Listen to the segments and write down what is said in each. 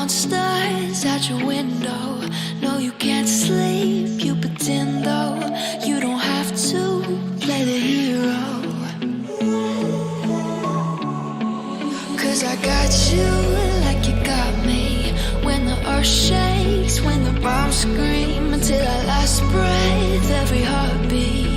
monsters at your window. No, you can't sleep, you pretend though. You don't have to play the hero. Cause I got you like you got me. When the earth shakes, when the bombs scream, until our last breath, every heartbeat.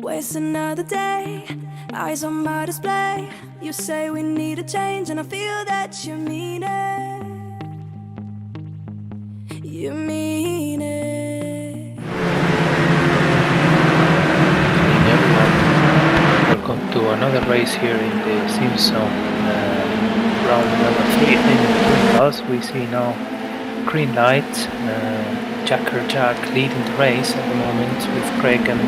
Waste another day, eyes on my display. You say we need a change and I feel that you mean it. You mean it. Hey everyone, welcome to another race here in the SimZone. Round number 3, and in between us we see now green light. Jack leading the race at the moment with Craig and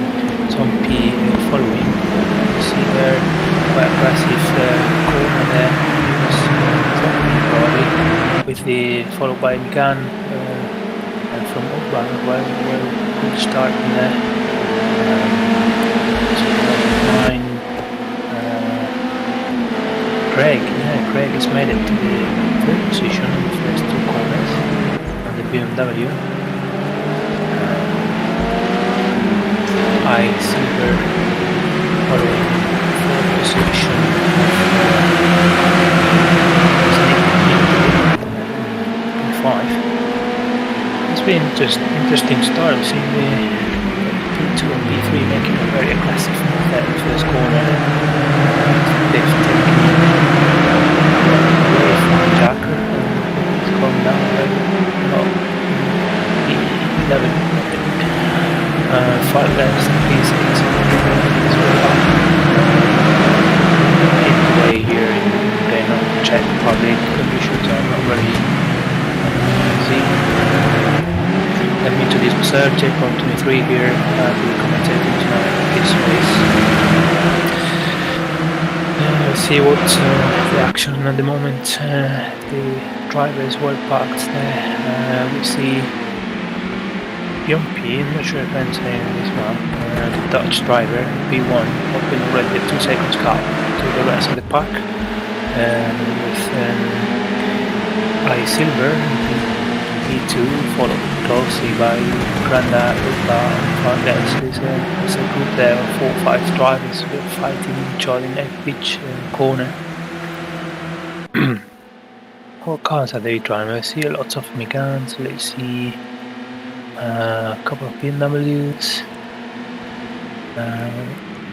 Tom P following. You see there quite aggressive corner there, with the followed by Megan and from Urban we'll start in there. Craig has made it to the third position in the first two corners on the BMW. I see her following fourth position in 5. It's been just interesting start. We see the P2 and P3 making a very aggressive move there in the first corner. They've taken away from Jacker and it's going down very low. P11. 5 laps, please. Today here in Brno, Czech Republic, conditions are not very easy. Let me introduce myself, J.23 here, I'll be commentating tonight this race. Let's see what's the action at the moment. The driver is well parked there. We see P, I'm not sure if I'm saying this one, the Dutch driver, P1, open already a 2 seconds gap to the rest of the pack, with iSilver, P2, followed closely by Granda, Uta, and Fardes. There's a group there of 4 or 5 drivers who are fighting each other in each corner. What cars are they driving? I see lots of Megans, let's see a couple of BMWs,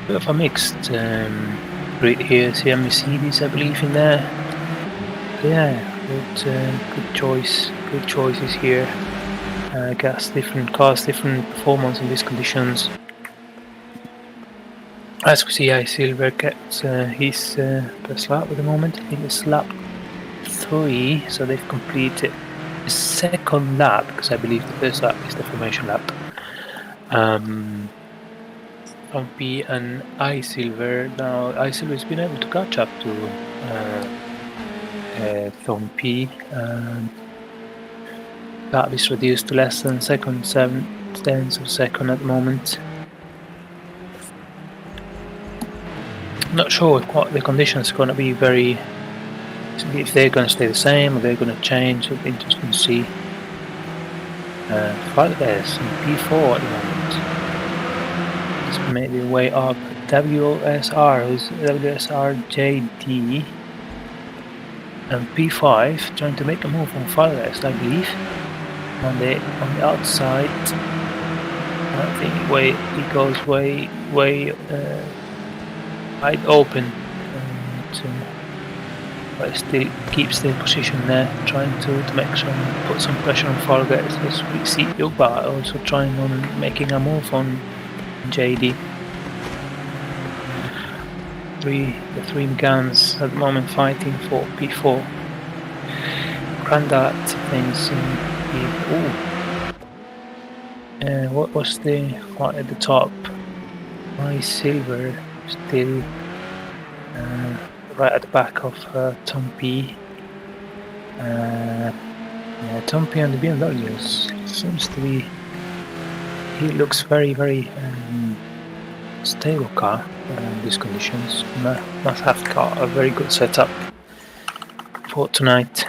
bit of a mixed grid here. See a Mercedes, I believe, in there. Yeah, good choices here. Gas, different cars, different performance in these conditions. As we see, iSilver gets his first lap at the moment. I think it's lap 3, so they've completed the second lap, because I believe the first lap is the formation lap. From P and iSilver. Now iSilver has been able to catch up to Tom P. That is reduced to less than 7/7 of a second at the moment. Not sure what the conditions are going to be. If they're going to stay the same or they're going to change. It'll be interesting to see. Fardes in P4 at the moment. It's made their way up. WSR JD and P5 trying to make a move on Fardes, I believe. On the outside, I think it goes way wide open, but still keeps the position there, trying to make put some pressure on Fardes. As we see Uba also trying on making a move on JD. The three guns at the moment fighting for P4. Grandad things in what was the one at the top? iSilver still right at the back of Tom P. Tom P and the BMW seems to be. He looks very stable car in these conditions. Must have got a very good setup for tonight.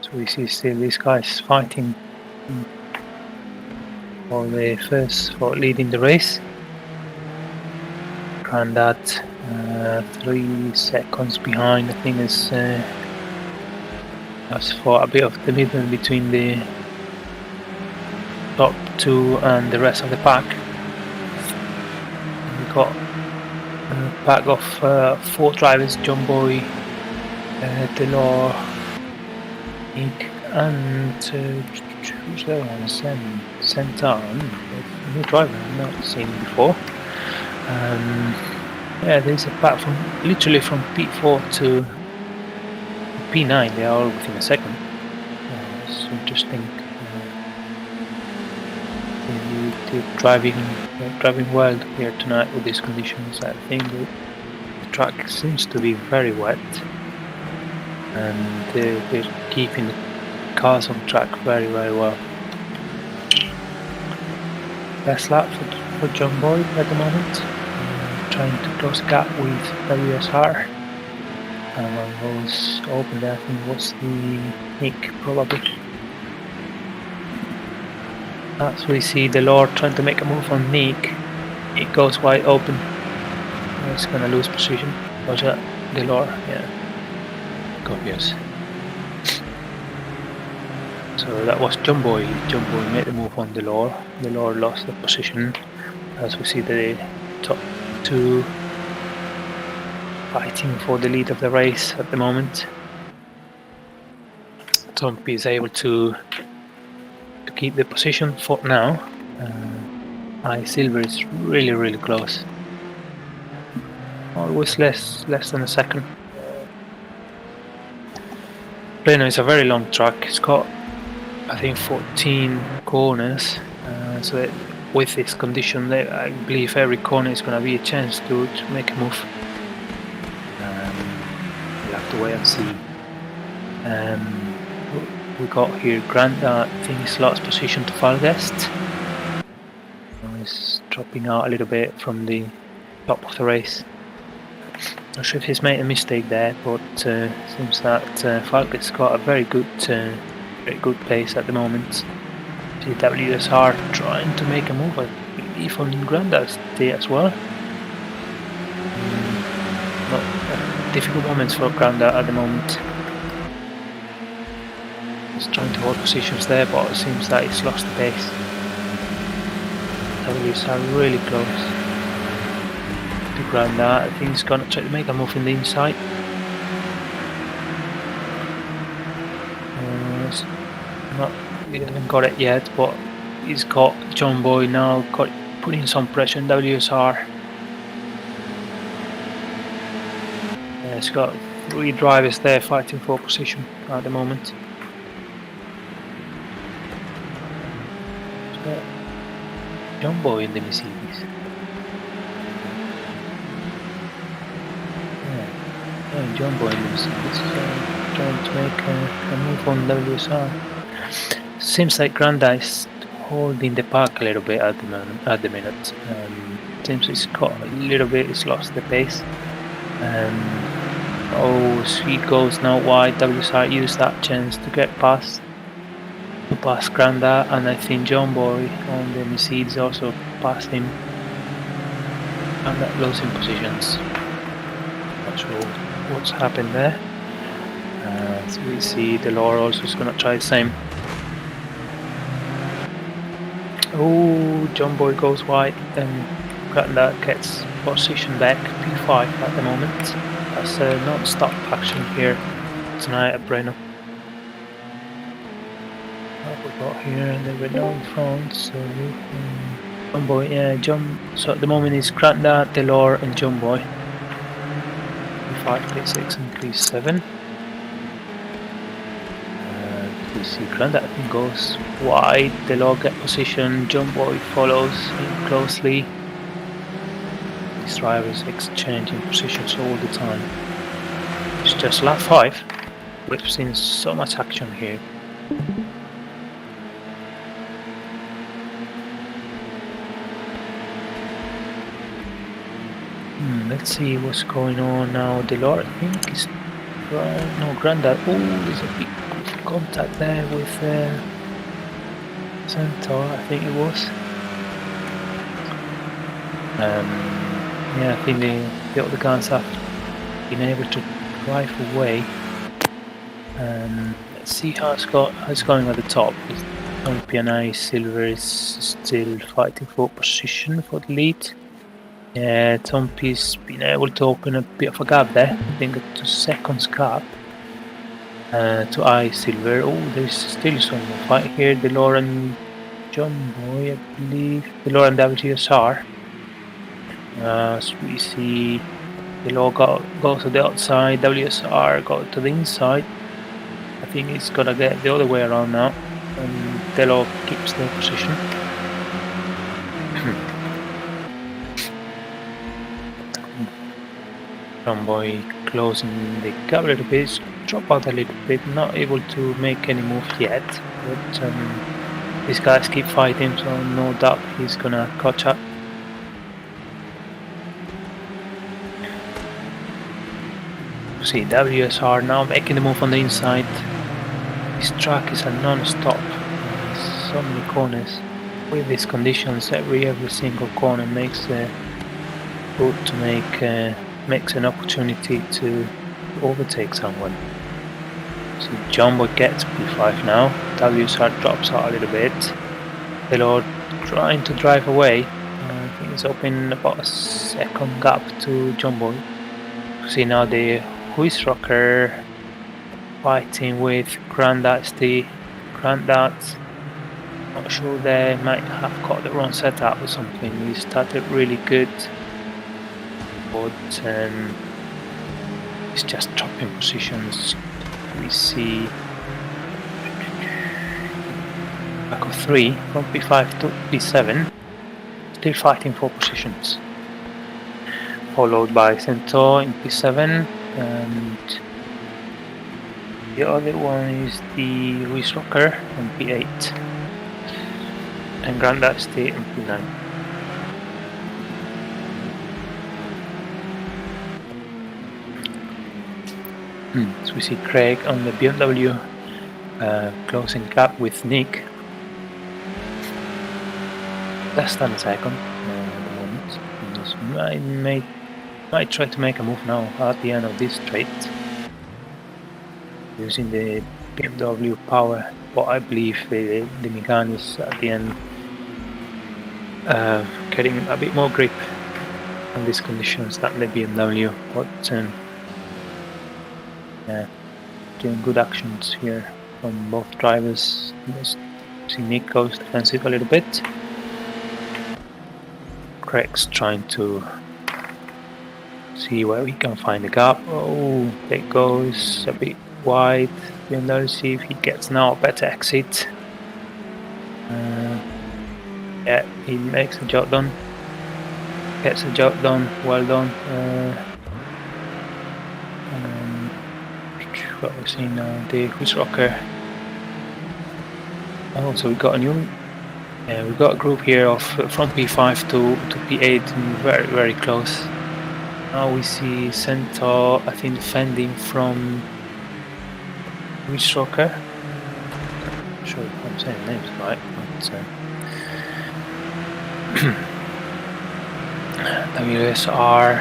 So we see still these guys fighting for leading the race. Grandad 3 seconds behind. I think is that's for a bit of the middle between the top 2 and the rest of the pack. We got a pack of 4 drivers: John Boy, Delor, Nick, and who's the other one? Sentan, a new driver I've not seen before. Yeah, there's a pack literally from P4 to P9. They are all within a second. It's interesting. They're driving well here tonight with these conditions. I think the track seems to be very wet, and they're keeping the cars on track very well. Best lap for John Boy at the moment, trying to close the gap with WSR. And one goes open there, I think was the Nick probably. As we see Delor trying to make a move on Nick, it goes wide open. It's gonna lose position. Was that Delor? Yeah. Obvious. So that was John Boy. John Boy made the move on Delor. Delor lost the position. As we see the top 2 fighting for the lead of the race at the moment. Tom P is able to keep the position for now. iSilver is really close. Always less than a second. Brno is a very long track. It's got, I think, 14 corners. So that with this condition, I believe every corner is going to be a chance to make a move. We'll have to wait and see. We got here Granda, I think he's lost position to Falguest. He's dropping out a little bit from the top of the race. Not sure if he's made a mistake there, but seems that Falguest got a very good pace at the moment. GWSR trying to make a move, I believe, on Granda's day as well. Not difficult moments for Granda at the moment. He's trying to hold positions there, but it seems that he's lost the pace. WSR really close to Granda. I think he's going to try to make a move in the inside. He hasn't got it yet, but he's got John Boy now putting some pressure on WSR. He's got 3 drivers there fighting for position at the moment. John Boy in the Mercedes. Yeah, John Boy in the Mercedes trying to make a move on WSR. Seems like Granda is holding the pack a little bit at the minute. Seems he's got a little bit, he's lost the pace. Sweet goes now wide. WSR used that chance to get past Granda, and I think John Boy on the Mercedes also passed him, and that losing positions. Not sure what's happened there. So we see Delore also is going to try the same. Oh, John Boy goes wide, then Granda gets position back, P5 at the moment. That's a non-stop action here tonight at Brno. What we got here, and then Renault in front, so John Boy, so at the moment it's Granda, Delore and John Boy. P5, P6 and P7. We see Granda, I think, goes wide, Delore get position, John Boy follows him closely. These drivers exchanging positions all the time. It's just lap 5. We've seen so much action here. Let's see what's going on now. Delore, I think, is no, Granda. Oh, there's a big contact there with Centaur, I think it was. Yeah, I think the other guys have been able to drive away. Let's see how it's going at the top. PNI Silver is still fighting for position for the lead. Yeah, Tompy's been able to open a bit of a gap there. I think a 2 seconds gap to I Silver. Oh, there's still some fight here. Delore and John Boy, I believe. Delore and WSR. So we see Delore go to the outside, WSR go to the inside. I think it's gonna get the other way around now, and Delore keeps the position. John Boy closing the gap a little bit, drop out a little bit, not able to make any move yet, but these guys keep fighting, so no doubt he's gonna catch up. See WSR now making the move on the inside. This track is a non-stop. So many corners. With these conditions, every single corner makes good to makes an opportunity to overtake someone. So John Boy gets P5 now. WSR drops out a little bit. Delore trying to drive away. I think it's open about a second gap to John Boy. See now the Huis Rocker fighting with Grandad's Grandad's. Not sure they might have got the wrong setup or something. He started really good, but he's just dropping positions we see back of 3 from P5 to P7, still fighting for positions. Followed by Centaur in P7, and the other one is the Ruiz Rocker on P8, and Grand Dusty on P9. So we see Craig on the BMW closing gap with Nick. Less than a second at the moment. I might try to make a move now at the end of this straight, using the BMW power, but I believe the Megane is at the end getting a bit more grip on these conditions than the BMW, but yeah, doing good actions here from both drivers. Just see Nick goes defensive a little bit. Craig's trying to see where he can find the gap. Oh, it goes a bit wide. We'll see if he gets now a better exit. Yeah, he makes the job done. Gets the job done. Well done. What we're seeing now, the Ruiz Rocker. Oh, so we got a new. Yeah, we've got a group here of from P5 to P8, very very close. Now we see Centaur, I think, defending from Ruiz Rocker. Not sure if I'm saying names right, but WSR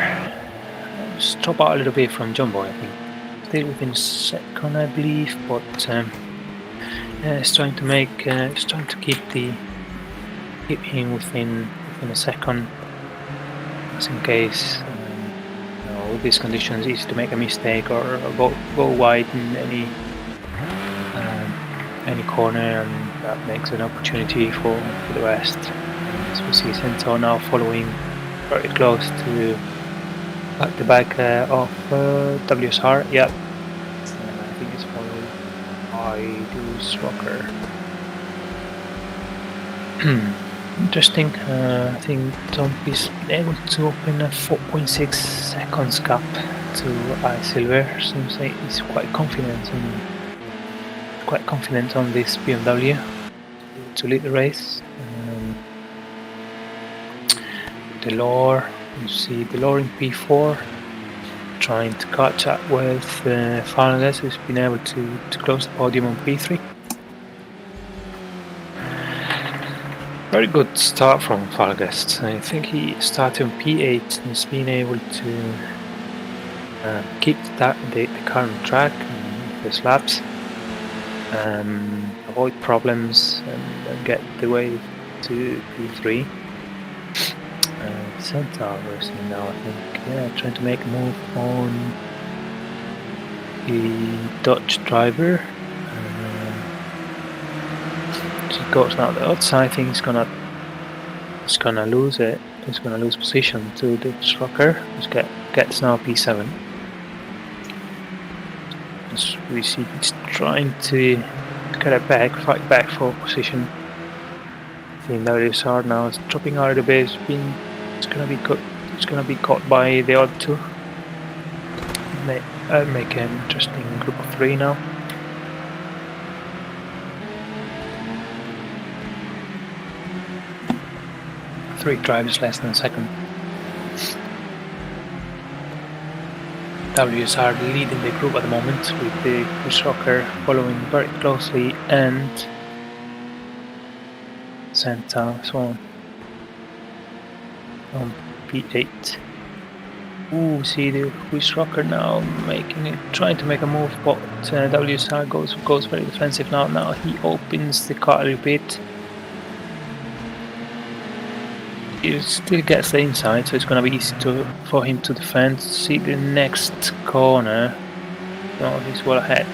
just drop out a little bit from Jumbo, I think. Still within second, I believe, but yeah, it's trying to make, it's trying to keep him within a second, just in case. With these conditions, easy to make a mistake or go wide in any corner, and that makes an opportunity for the rest. As we see Centaur now following very close to at the back of WSR. Yeah, I think it's followed by the Ruiz Rocker. Interesting. I think Tom is able to open a 4.6 seconds gap to Silver. Seems like he's quite confident on this BMW to lead the race. Delore, you see Delore in P4 trying to catch up with Farnagas, who's been able to close the podium on P3. Very good start from Farnagas. I think he started on P8 and has been able to keep the car on track and his laps, avoid problems, and get the way to P3. Centaur we're seeing now, I think, yeah, trying to make a move on the Dutch driver. He goes now the outside. I think he's gonna lose it. He's gonna lose position to the Rocker, who gets now P7. As we see, he's trying to get it back, fight back for position. I think that is hard now. It's dropping out of the base. It's gonna be caught by the other two. Make an interesting group of 3 now. Three drivers less than a second. WSR leading the group at the moment, with the Ruiz Rocker following very closely, and Centaur as well on P8. Ooh, see the Ruiz Rocker now trying to make a move, but WSR goes very defensive now. Now he opens the car a little bit. He still gets the inside, so it's going to be easy for him to defend. See the next corner. Oh, he's well ahead.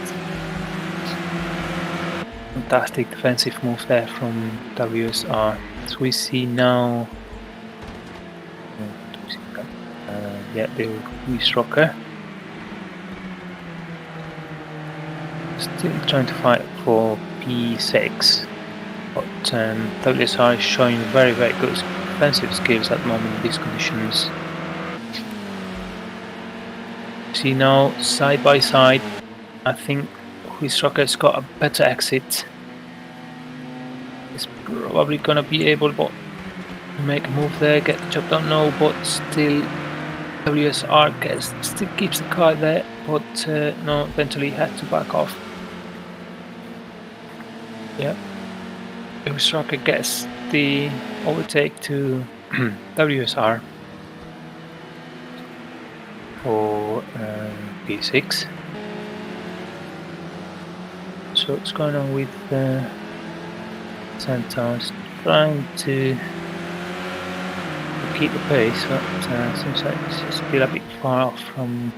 Fantastic defensive move there from WSR. So we see now. Yeah, the Ruiz Rocker. still trying to fight for P6, but WSR is showing very good defensive skills at the moment in these conditions. See now, side by side, I think Huisrocker's got a better exit. He's probably gonna be able to make a move there, get the job done. No, but still WSR still keeps the car there, but no, eventually had to back off. Yeah, Huisrocker gets the overtake to WSR for P6. So what's going on with Santos? Trying to keep the pace, but seems like it's still a bit far off from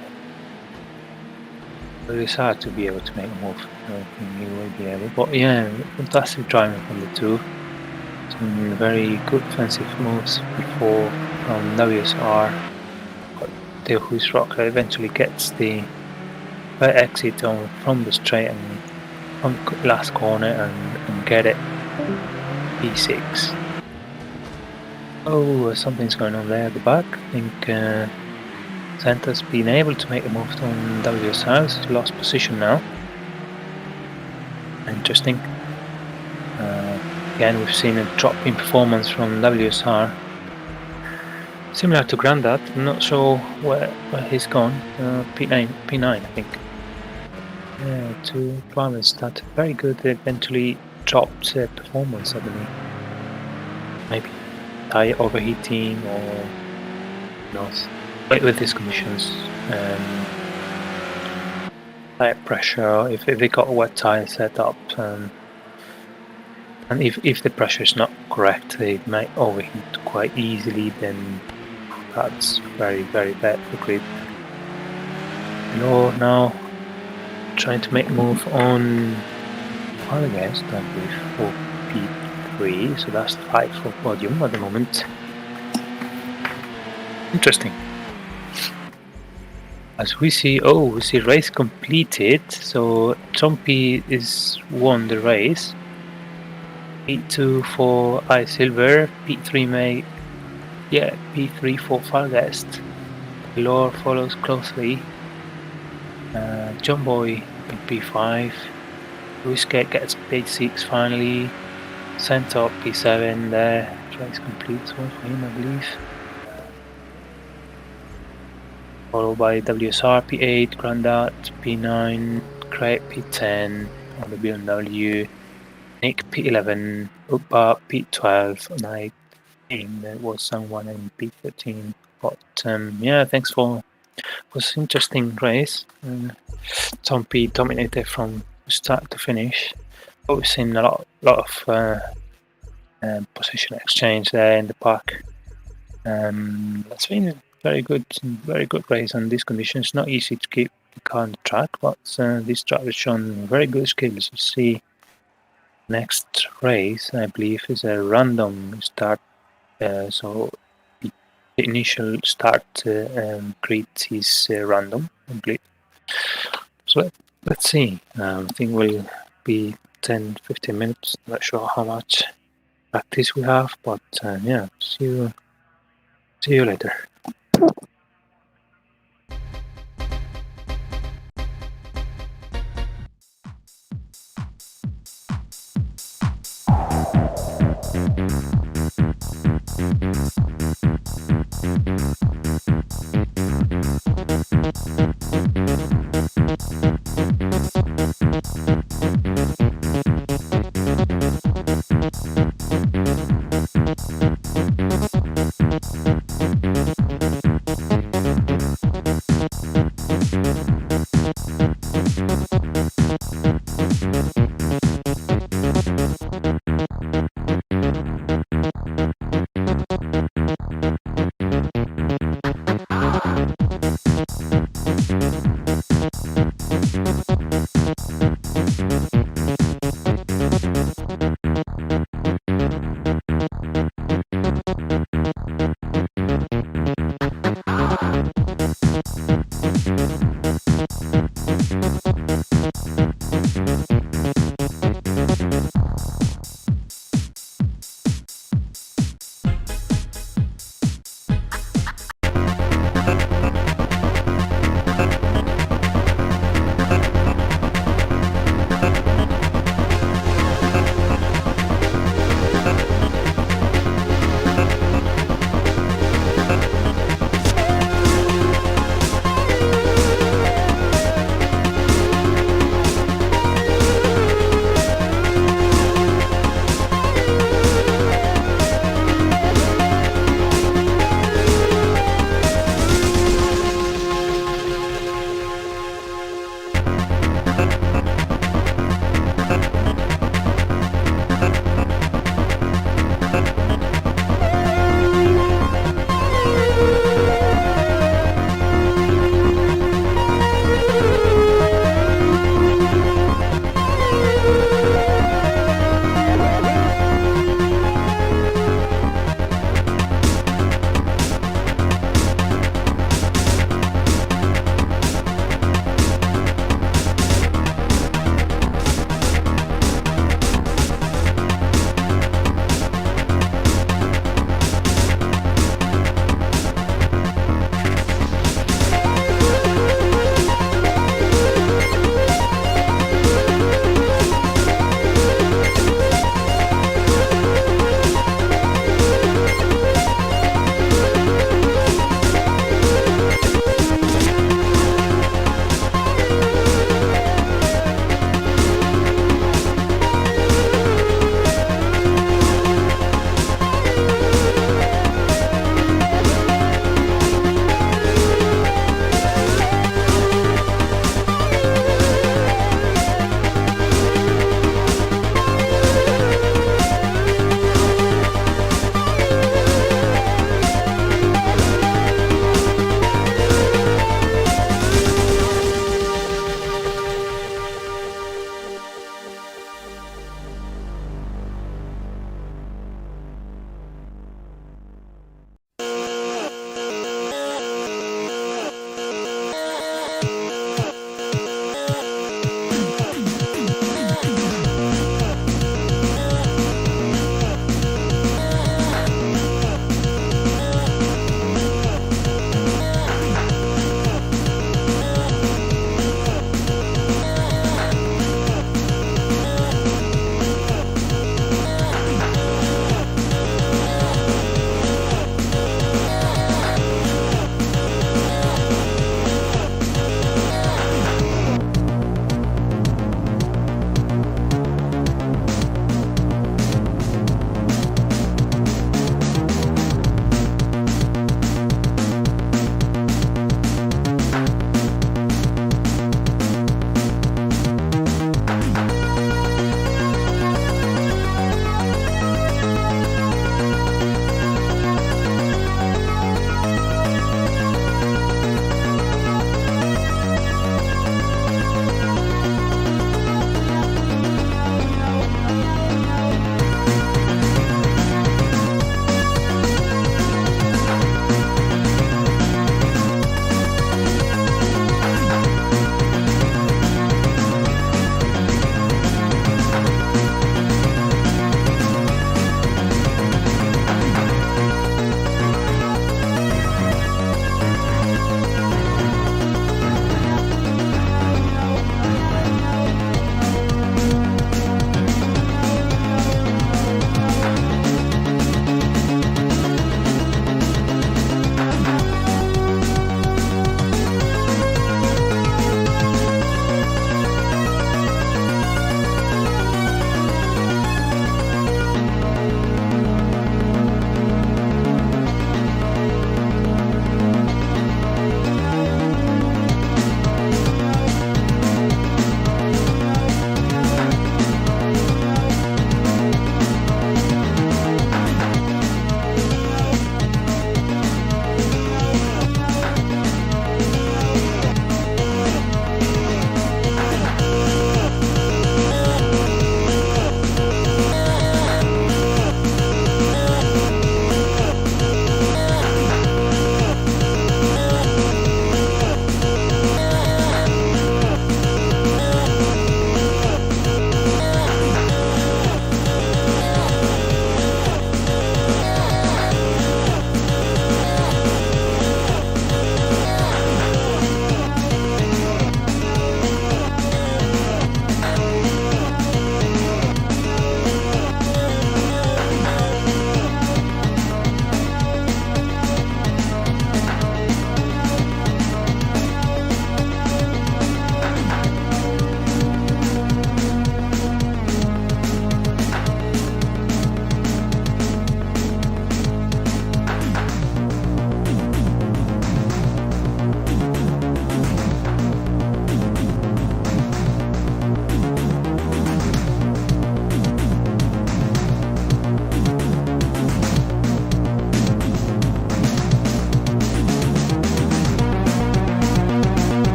WSR to be able to make a move. I don't think he will be able, but yeah, fantastic driving from the two. Some very good defensive moves before from WSR. But the Huisrocker eventually gets the right exit on from the straight and on the last corner and get it P6. Oh, something's going on there at the back. I think Santa's been able to make a move on WSR. He's lost position now. Interesting. Again, we've seen a drop in performance from WSR. Similar to Grandad. I'm not sure where he's gone. P9, I think. Yeah, two drivers that very good. They eventually dropped performance suddenly. Maybe tire overheating or not. But with these conditions, tire pressure. If they got a wet tire set up, and if the pressure is not correct, they might overheat quite easily. Then that's very bad for grip. No, now trying to make a move on Farthest, I believe, for P3, so that's the fight for podium at the moment. Interesting. As we see, we see race completed, so Trumpy is won the race. P2 for iSilver, P3 P3 for Farthest. Lore follows closely. John Boy in P5. Whiskey gets P6 finally. Centaur P7 there. Race complete one for him, I believe. Followed by WSR P8, Grandad P9, Craig P10 on the BMW, Nick P11, Upa P12, and I think there was someone in P13. But yeah, thanks for was an interesting race. Tom P dominated from start to finish. But we've seen a lot of position exchange there in the park. It's been a very good race on these conditions. Not easy to keep the car on the track, but this driver has shown very good skills. You see, next race I believe is a random start, so the initial start grid is random, I believe. So let's see. I think we'll be 10-15 minutes. Not sure how much practice we have, but yeah, see you later.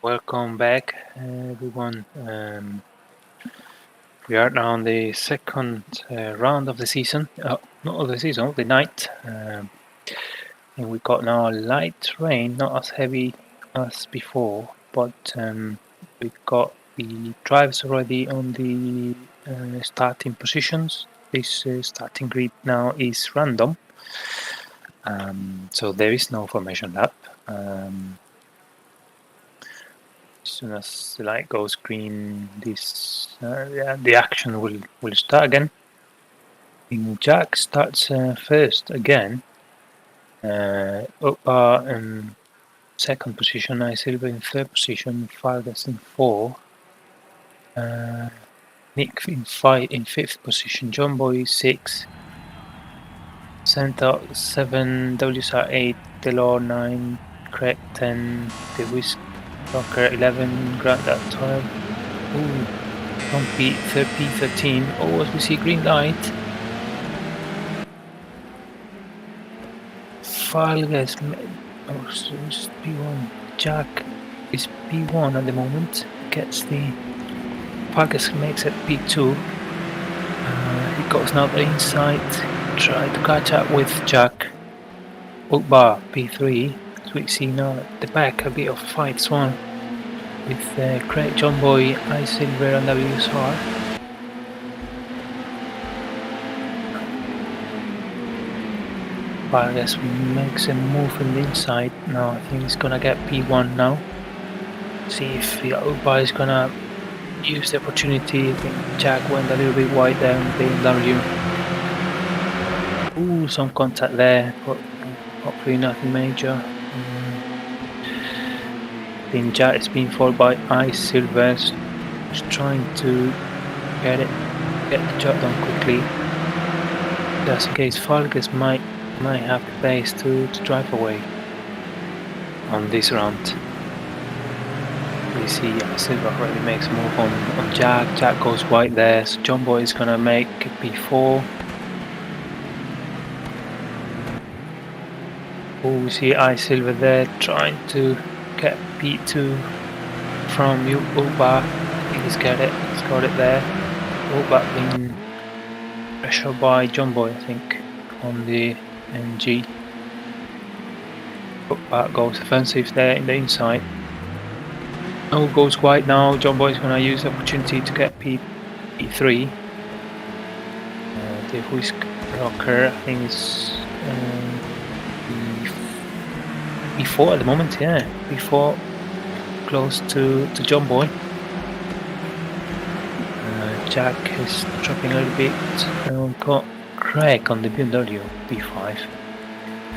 Welcome back, everyone. We are now on the second round of the season. Not of the season, of the night. And we got now a light rain, not as heavy as before, but we've got the drivers already on the starting positions. This starting grid now is random, so there is no formation lap. As soon as the light goes green, this the action will start again. And Jack starts first again. Upa in second position, Silver in third position, Vargas in fourth, Nick in fifth position, John Boy 6, Santa 7, WSR 8, Delor 9, Craig 10, The Whisk Rocker 11, Grant at 12. Ooh, Tom P13. Oh, as we see green light. Vargas, oh, so it's P1. Jack is P1 at the moment. Gets the Vargas makes it P2. He goes now to the inside. Try to catch up with Jack. Ukbar P3. So we see now at the back a bit of fights on with Craig, John Boy, Silver and WSR. Vargas makes a move from the inside. Now I think he's gonna get P1 now. See if Ukbar is gonna use the opportunity. I think Jack went a little bit wide there on BMW. Ooh, some contact there, but hopefully nothing major. I think Jack is being followed by Silver, just trying to get the job done quickly. Just in case Vargas might have the pace to drive away on this round. We see Silver already makes a move on Jack. Jack goes wide there, so John Boy is gonna make P4. Oh, we see Silver there trying to get P2 from Uba. I think he's got it there. Uba being pressured by John Boy, I think. on the NG. Back goes offensive there in the inside. Oh, goes wide now. John Boy's gonna use the opportunity to get P3. The whisk rocker, I think it's P4 at the moment, yeah. P4 close to John Boy. Jack is dropping a little bit. We've got Craig on the BMW P5.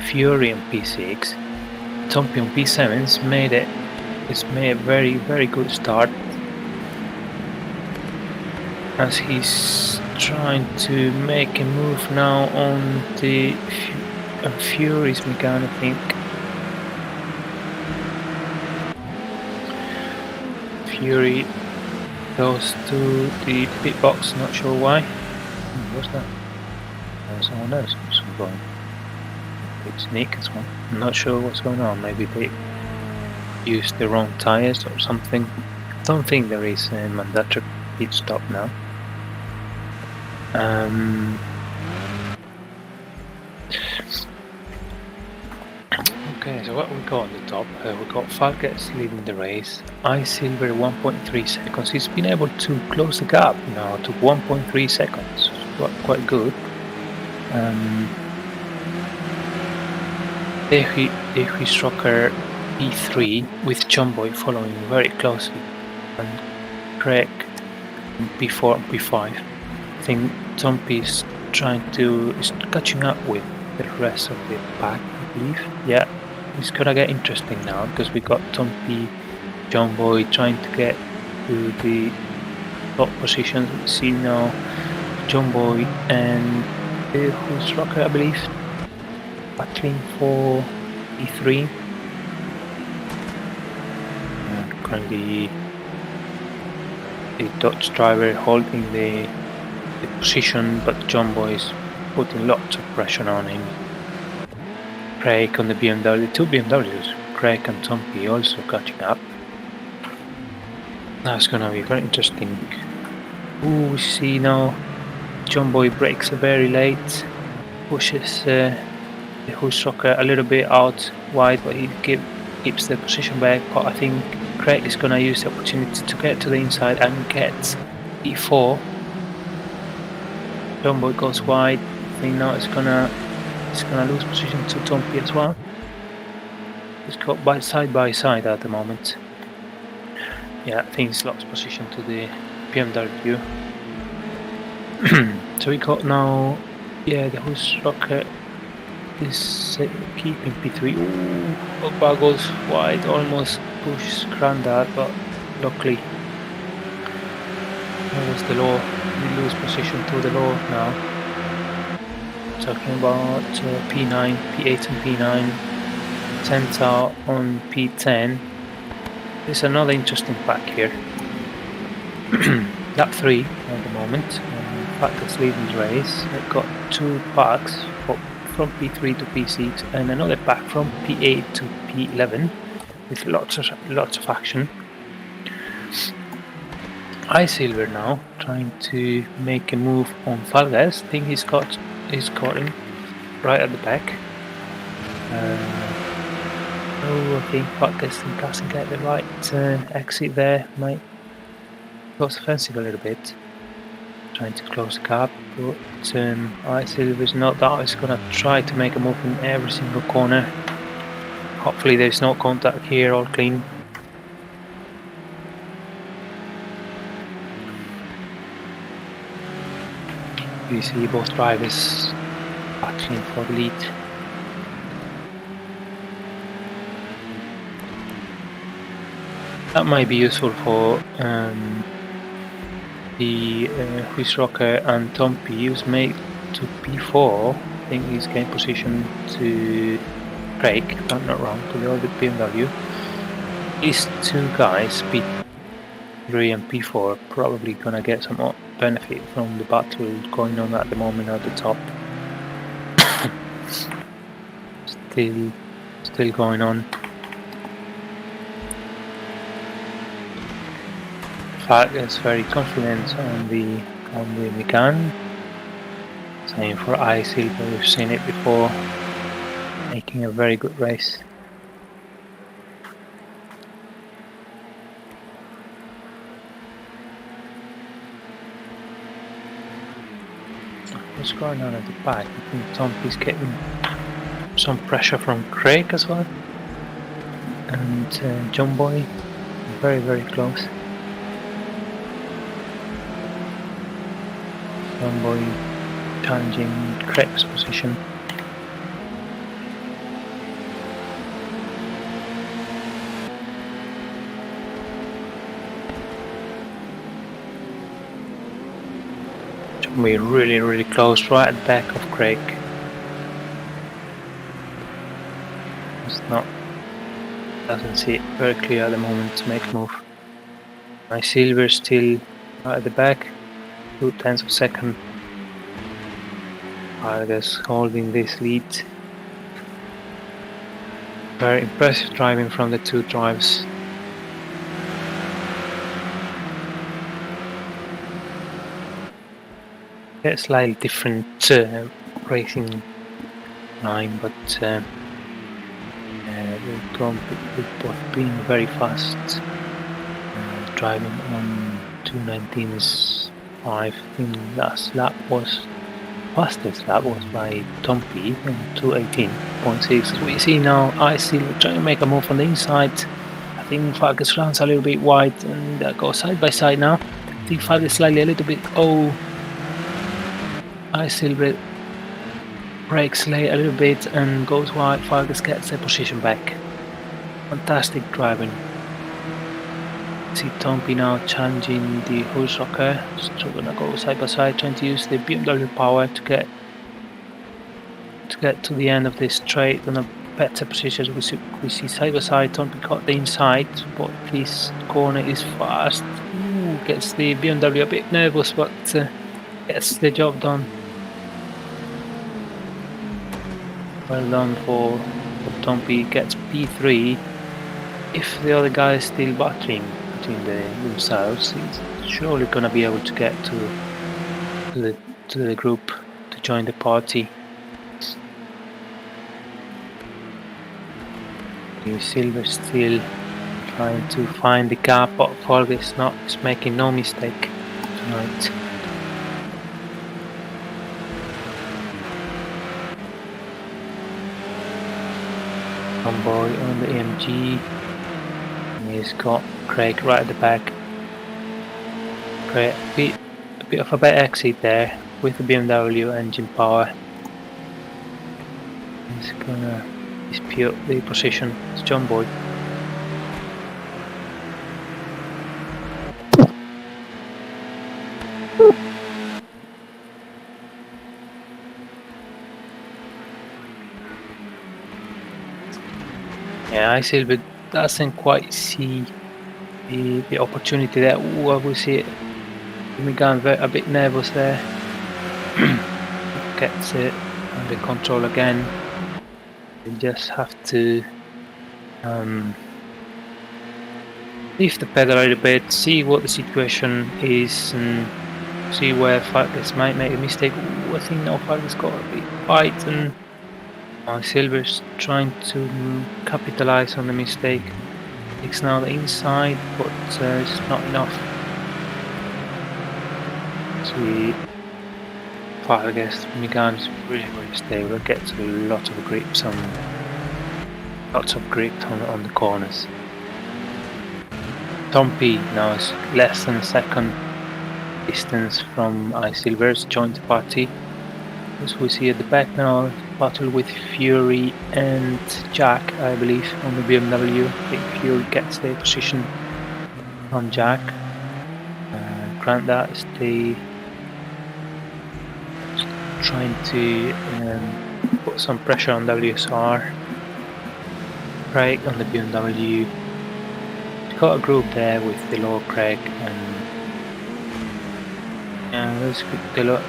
Fury on P6. Tompi on P7's made a very good start, as he's trying to make a move now on the Fury's Megane, I think. Fury goes to the pit box, not sure why. What's that? Someone else was going. Bit sneak as well. I'm not sure what's going on. Maybe they used the wrong tires or something. Don't think there is a mandatory pit stop now. Okay, so what we got on the top? We got Falkets leading the race. iSilver 1.3 seconds. He's been able to close the gap now to 1.3 seconds. Quite good. The Stroker P3 with John Boy following very closely, and Craig P4 and P5. I think Tompi is catching up with the rest of the pack, I believe. Yeah, it's gonna get interesting now because we got Tompi, John Boy trying to get to the top positions. We see now John Boy and the Stroker, I believe, battling for E3. Currently the Dodge driver holding the position, but John Boy is putting lots of pressure on him. Craig on the BMW, two BMWs, Craig and Tompi also catching up. That's gonna be very interesting. Ooh, we see now John Boy brakes very late, pushes the Rocker a little bit out wide, but he keeps the position back. But I think Craig is gonna use the opportunity to get to the inside and get E4. John Boy goes wide. I think now it's gonna lose position to Tompi as well. It's got side by side at the moment. Yeah, I think it's lost position to the BMW. So we got now, yeah, the Rocker is keeping P3. Ooh, Bar goes wide, almost pushes Grandad, but luckily that was the law. We lose position to the law now. Talking about P9, P8 and P9. Tenta on P10. There's another interesting pack here. Lap 3 at the moment. Pack that's leading the race. I've got two packs from P3 to P6 and another pack from P8 to P11 with lots of action. iSilver now trying to make a move on Falgas. I think he's caught him right at the back. I think Falgas doesn't get the right exit there. Might goes offensive a little bit. Trying to close the gap, but iSilver is not that. He's gonna try to make a move in every single corner. Hopefully there's no contact here, all clean. You see both drivers battling for the lead. That might be useful for the Rocker and Tompi. He was made to P4. I think he's gained position to Craig, if I'm not wrong, to the other BMW. These two guys, P3 and P4, probably gonna get some benefit from the battle going on at the moment at the top. Still going on. Fat is very confident on the Megane. So Same for iSilver, we've seen it before, making a very good race. What's going on at the back? I think Tompy's getting some pressure from Craig as well. And John Boy, very, very close. John Boy challenging Craig's position. We're really, really close, right at the back of Craig. It's not, doesn't see it very clear at the moment to make a move. My Silver still right at the back, 0.2 of a second. Vargas holding this lead. Very impressive driving from the two drives. A slightly different racing line, but they're both being very fast. Driving on 2:19's 5. I think last lap was fastest lap was by Tompy on 2:18.6. As we see now, iSilver trying to make a move on the inside. I think Vargas runs a little bit wide and goes side by side now. I think Vargas slightly a little bit. iSilver brakes late a little bit and goes wide. Vargas gets the position back. Fantastic driving. See Tompy now challenging the hose rocker. Still gonna go side by side, trying to use the BMW power to get to the end of this straight on a better position. We see side by side. Tompy got the inside, but this corner is fast. Gets the BMW a bit nervous, but gets the job done. Well done for Tompy. Gets P3. If the other guy is still battling between themselves, he's surely gonna be able to get to the group to join the party. Silver still trying to find the gap, but Vargas is making no mistake tonight. Boy on the AMG. He's got Craig right at the back. Craig, a bit of a bad exit there with the BMW engine power. He's gonna dispute the position. It's John Boy. Yeah, iSilver doesn't quite see the opportunity there. I will see it. McGann a bit nervous there. Gets it under control again. You just have to lift the pedal a little bit, see what the situation is, and see where Vargas might make a mistake. I think now Vargas got a bit wide, and Silver's trying to capitalize on the mistake. It's now the inside, but it's not enough. See, Vargas, McGann is really, really stable. Gets a lot of grips on the corners. Tompy now is less than a second distance from iSilver's joined the party. As we see at the back now, battle with Fury and Jack, I believe, on the BMW. I think Fury gets the position on Jack. Grant that is trying to put some pressure on WSR. Craig on the BMW. He's got a group there with Delor, Craig, and let's get Delor.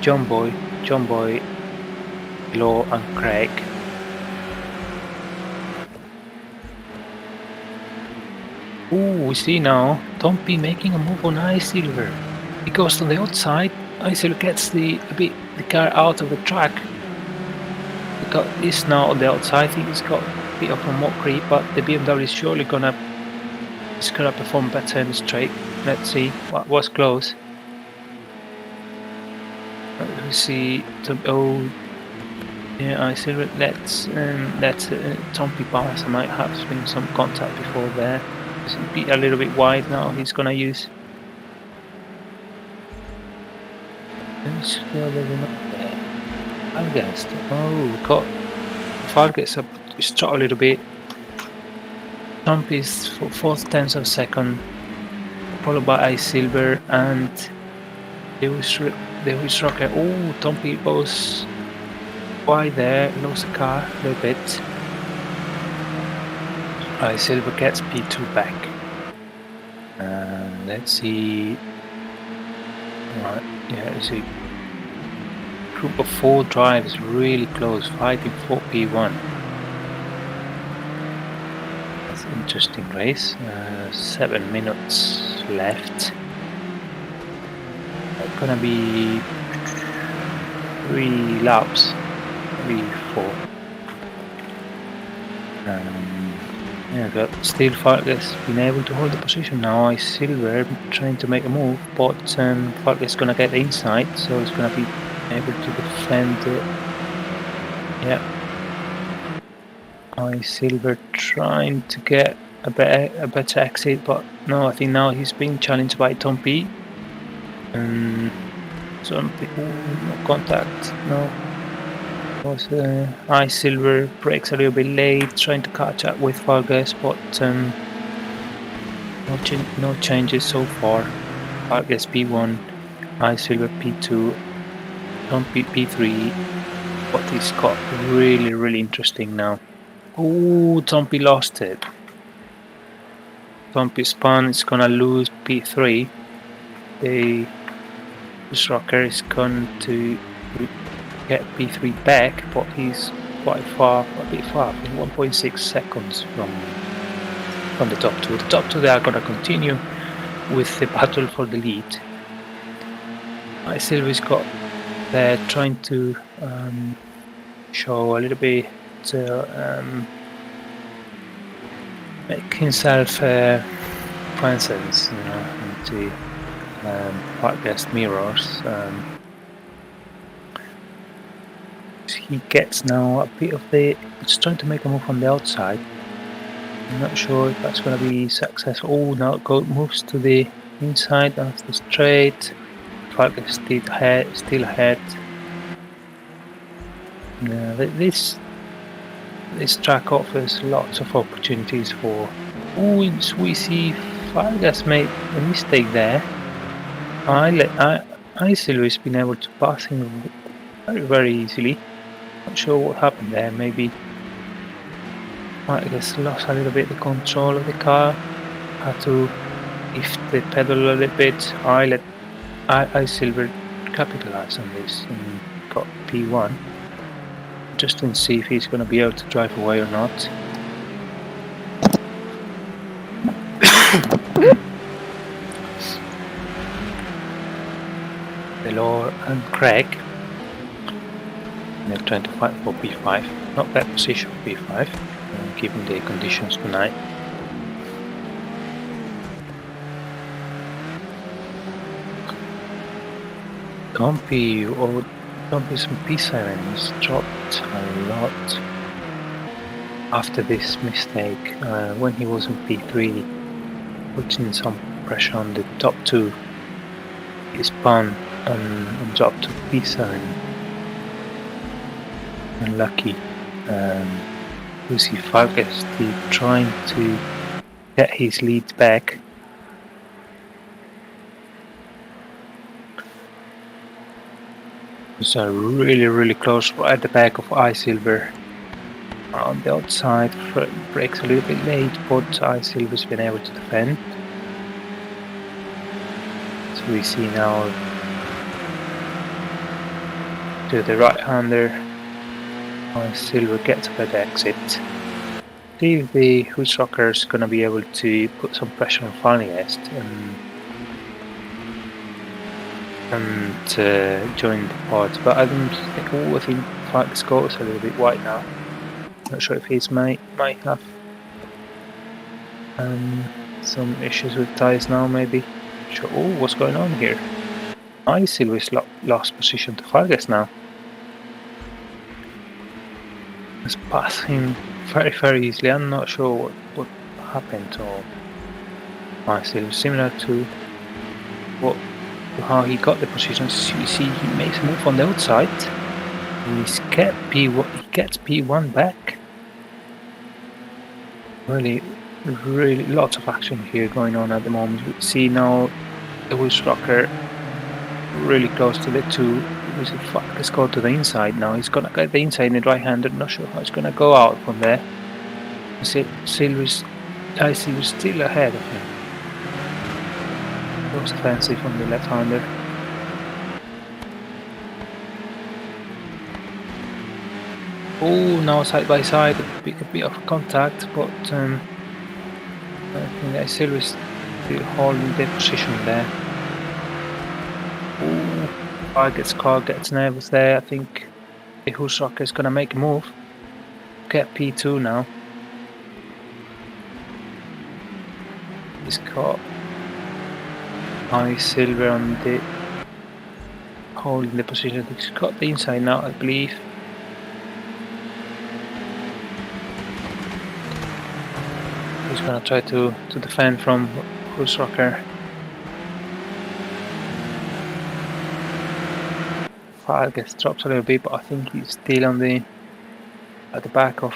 John Boy, Delor, and Craig. We see now Tompy making a move on iSilver. He goes to the outside, Isil gets the car out of the track. He's now on the outside. He's got a bit of a more creep, but the BMW is surely gonna perform better in the straight. Let's see. What was close? We see. Yeah, Isil. Let's Tompi pass. I might have been some contact before there. He's a little bit wide now. He's gonna use. Fargas. Oh, got Fargas up struck a little bit. Jump is for 4/10 of a second, followed by Ice Silver and Lewis Rocker. Oh, Tompi goes wide there, lost the car a little bit. Ice Silver gets P2 back. Let's see. Right, yeah, it's a group of 4 drivers really close, fighting for P1. That's an interesting race. 7 minutes left. It's gonna be 3 laps, maybe 4. Yeah, but still Fargas been able to hold the position now. Ice Silver trying to make a move, but Fargas is gonna get inside, so it's gonna be able to defend it. Yeah. Ice Silver trying to get a better exit, but no, I think now he's being challenged by Tompi. Some people, no contact, no. Ice Silver breaks a little bit late, trying to catch up with Fargas, but no changes so far. Fargas P1, Ice Silver P2, Tompi P3. What is got really interesting now. Oh, Tompi lost it. Tompi spun, is gonna lose P3. The Rocker is going to get P3 back, but he's a bit far, 1.6 seconds from the top 2. The top 2 they are gonna continue with the battle for the lead. Silver's got there trying to show a little bit, make himself presence, into podcast mirrors. He gets now a bit of the. It's trying to make a move on the outside. I'm not sure if that's going to be successful. Oh, now it moves to the inside of the straight. Fargas still ahead. This track offers lots of opportunities for. Oh, we see Fargas made a mistake there. Silver's been able to pass him very easily. Not sure what happened there. Maybe Fargas lost a little bit the control of the car. Had to lift the pedal a little bit. Ice Silver capitalized on this and got P1. Just to see if he's going to be able to drive away or not. Delor and Craig, they're trying to fight for P5. Not bad position for P5, given the conditions tonight. Tompi's P7 has dropped a lot after this mistake. When he was in P3, putting some pressure on the top 2, he spun and dropped to P7. Unlucky. We see Fargas trying to get his lead back. It's really close right at the back of Ice Silver. On the outside, breaks a little bit late, but Ice Silver's been able to defend. So we see now to the right-hander, Ice Silver gets a better exit. See if the Hoos Rocker is going to be able to put some pressure on Fargas. and join the pod. But I don't think. Oh, I think Frank's got a little bit wide now. Not sure if he's might have some issues with tyres now, maybe. Sure. Oh, what's going on here? Silver's lost position to Vargas now. It's passed him very, very easily. I'm not sure what happened or Silver, similar to how he got the position. So you see, he makes a move on the outside. He gets P1 back. Really lots of action here going on at the moment. We see now the Wheels Rocker really close to the 2. Let's go to the inside now. He's gonna get the inside in the right-hander. Not sure how it's gonna go out from there. Silver's still ahead of him. Most offensive on the left-hander. Oh, now side by side, a bit of contact, but I think that Silver's still holding the position there. Oh, Vargas' car gets nervous there. I think the Wheels Rocker is gonna make a move. Get P2 now. He's caught Silver on the holding the position. He's got the inside now, I believe. He's gonna try to defend from Wheels Rocker. Vargas drops a little bit, but I think he's still on at the back of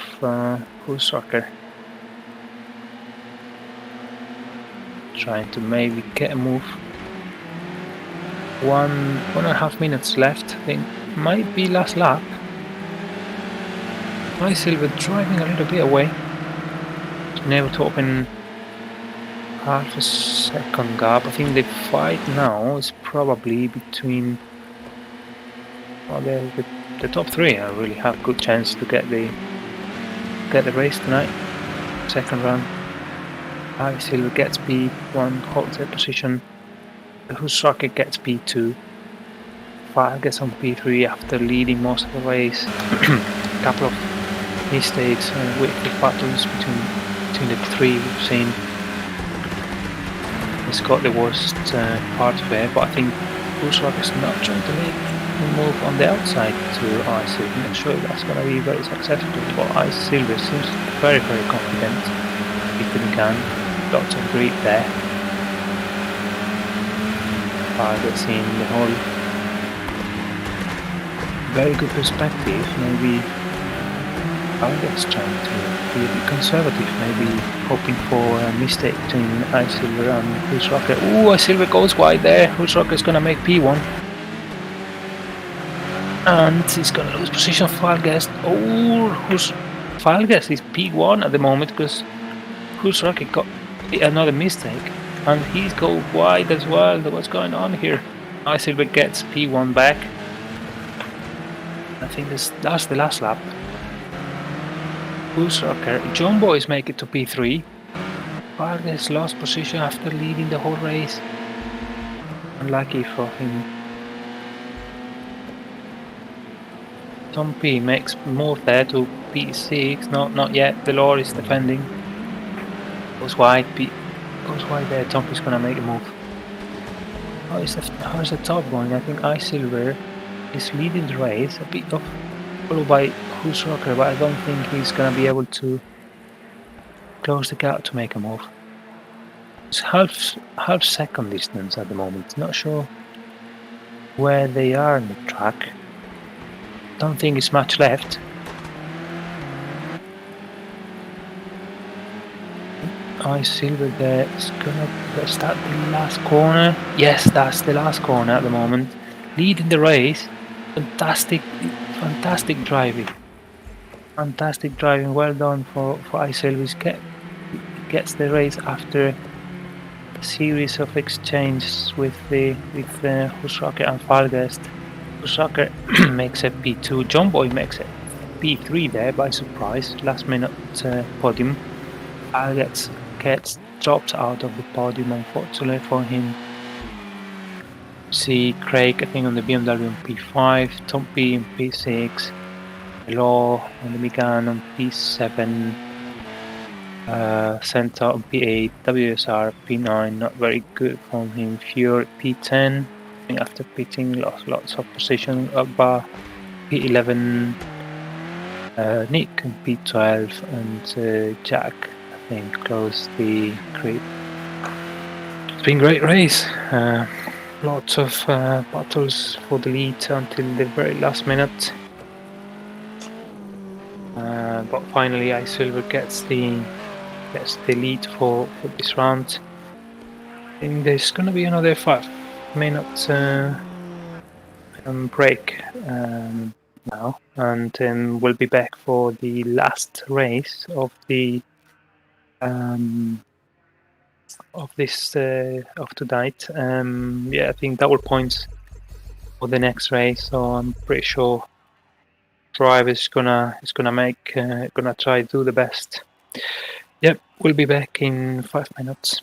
Wheels Rocker. Trying to maybe get a move. 1.5 minutes left. I think might be last lap. Silver driving a little bit away. He's been able to open half a second gap. I think the fight now is probably between the top 3. I really have good chance to get the race tonight. Second run. Silver gets P1, holds their position. The Wheels Rocker gets P2. Vargas on P3 after leading most of the race. A couple of mistakes and wicked battles between the 3 we've seen. He's got the worst part of it, but I think Wheels Rocker's not trying to make a move on the outside to Silver. I'm not sure if that's going to be very successful, but Silver seems very, very confident. If he can. Lots of grip there. Vargas in the whole very good perspective. Maybe Vargas trying to be a bit conservative, maybe hoping for a mistake between Silver and Wheels Rocker. Ooh, Silver goes wide there. Wheels Rocker is gonna make P1. And he's gonna lose position of Vargas. Oh, Vargas is P1 at the moment because Wheels Rocker got another mistake, and he's go wide as well. What's going on here? Silver gets P1 back. I think that's the last lap. Wheels Rocker, John Boys make it to P3. Vargas lost position after leading the whole race. Unlucky for him. Tom P makes move there to P6. Not yet. The Lord is defending. Goes wide there. Tom is gonna make a move. How is the top going? I think Silver is leading the race a bit of, followed by Wheels Rocker, but I don't think he's gonna be able to close the gap to make a move. It's half second distance at the moment. Not sure where they are on the track. Don't think it's much left. Silver there is gonna start the last corner. Yes, that's the last corner at the moment. Leading the race. Fantastic driving. Fantastic driving. Well done for Silver. Gets the race after a series of exchanges with Wheels Rocker and Vargas. Wheels Rocker makes a P2. John Boy makes a P3 there by surprise. Last minute podium. Vargas gets dropped out of the podium, unfortunately for him. See Craig, I think, on the BMW on P5, Tom P on P6, Law on the Megane on P7, Center on P8, WSR P9, not very good from him. Fury P10, I think after pitting lost lots of position, bar P11, Nick on P12, and Jack, I think, closed the grid. It's been a great race. Lots of battles for the lead until the very last minute. But finally iSilver gets the lead for this round. I think there's going to be another 5-minute break now, and we'll be back for the last race of the of tonight. Yeah, I think double points for the next race, so I'm pretty sure drive is gonna try to do the best. Yep, we'll be back in 5 minutes.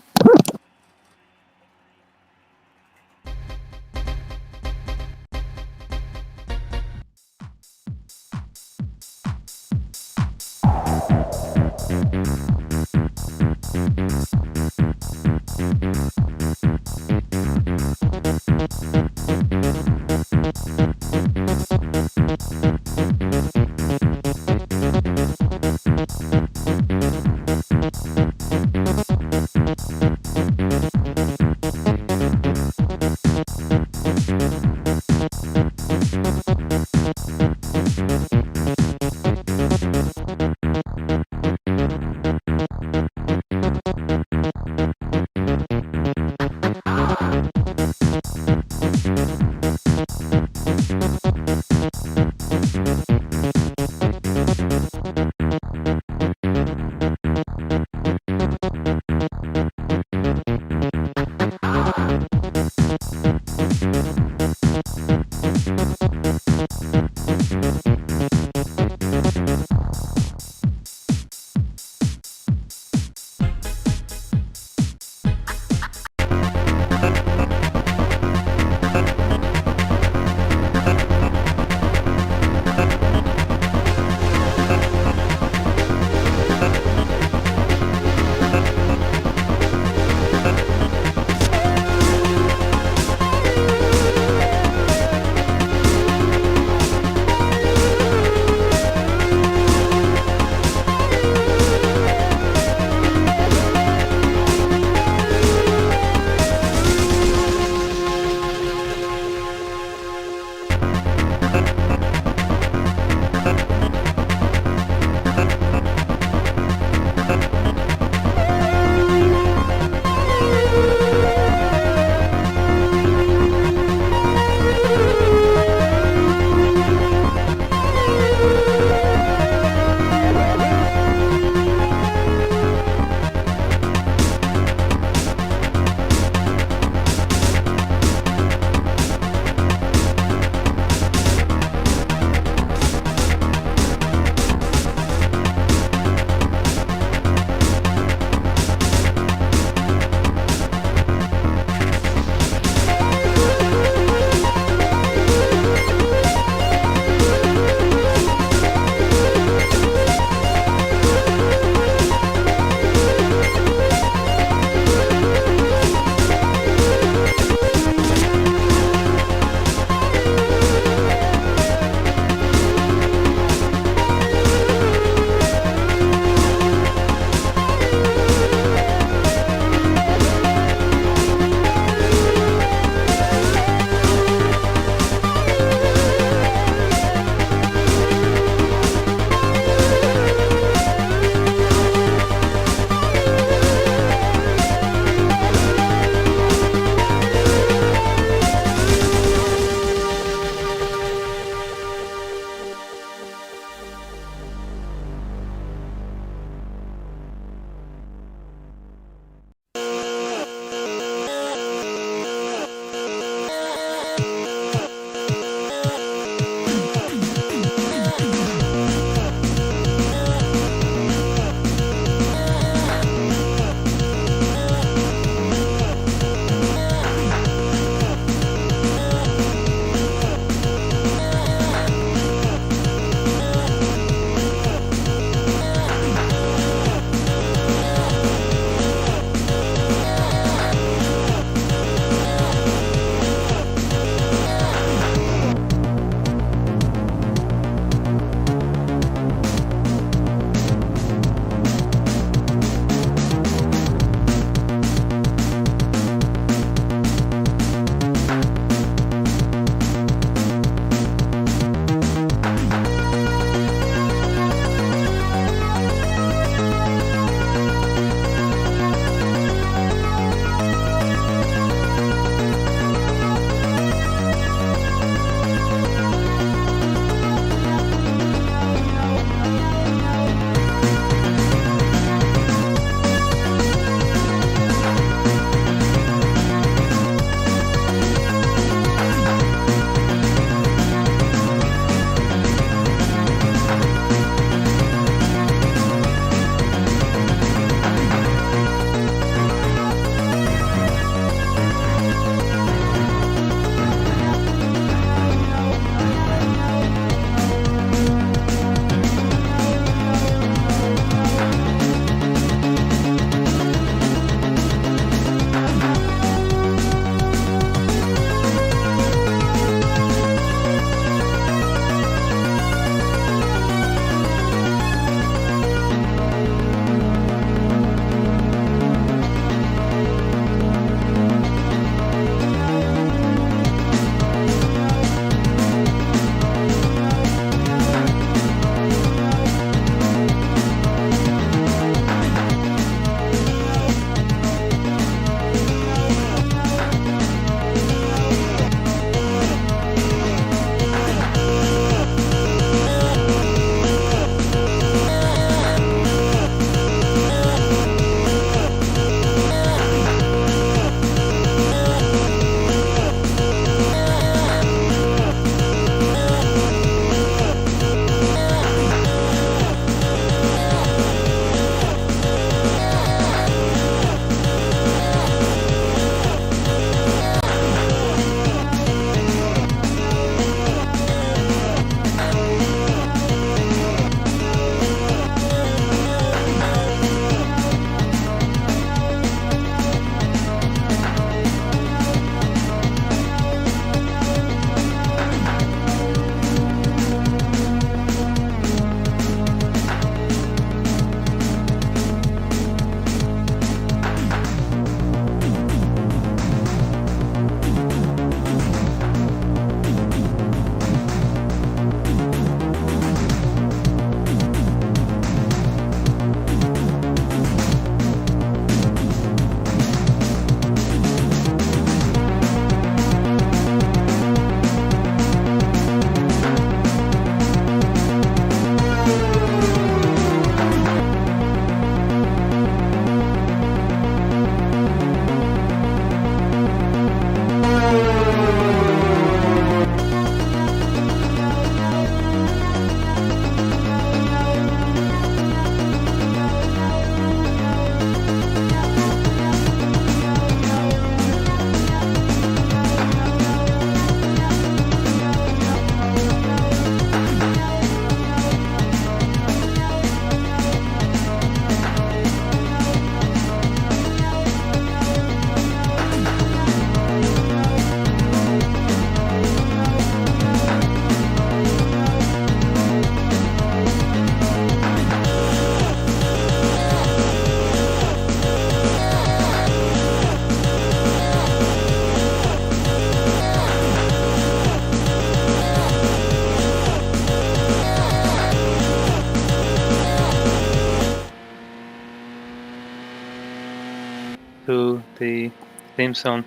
to the SimZone.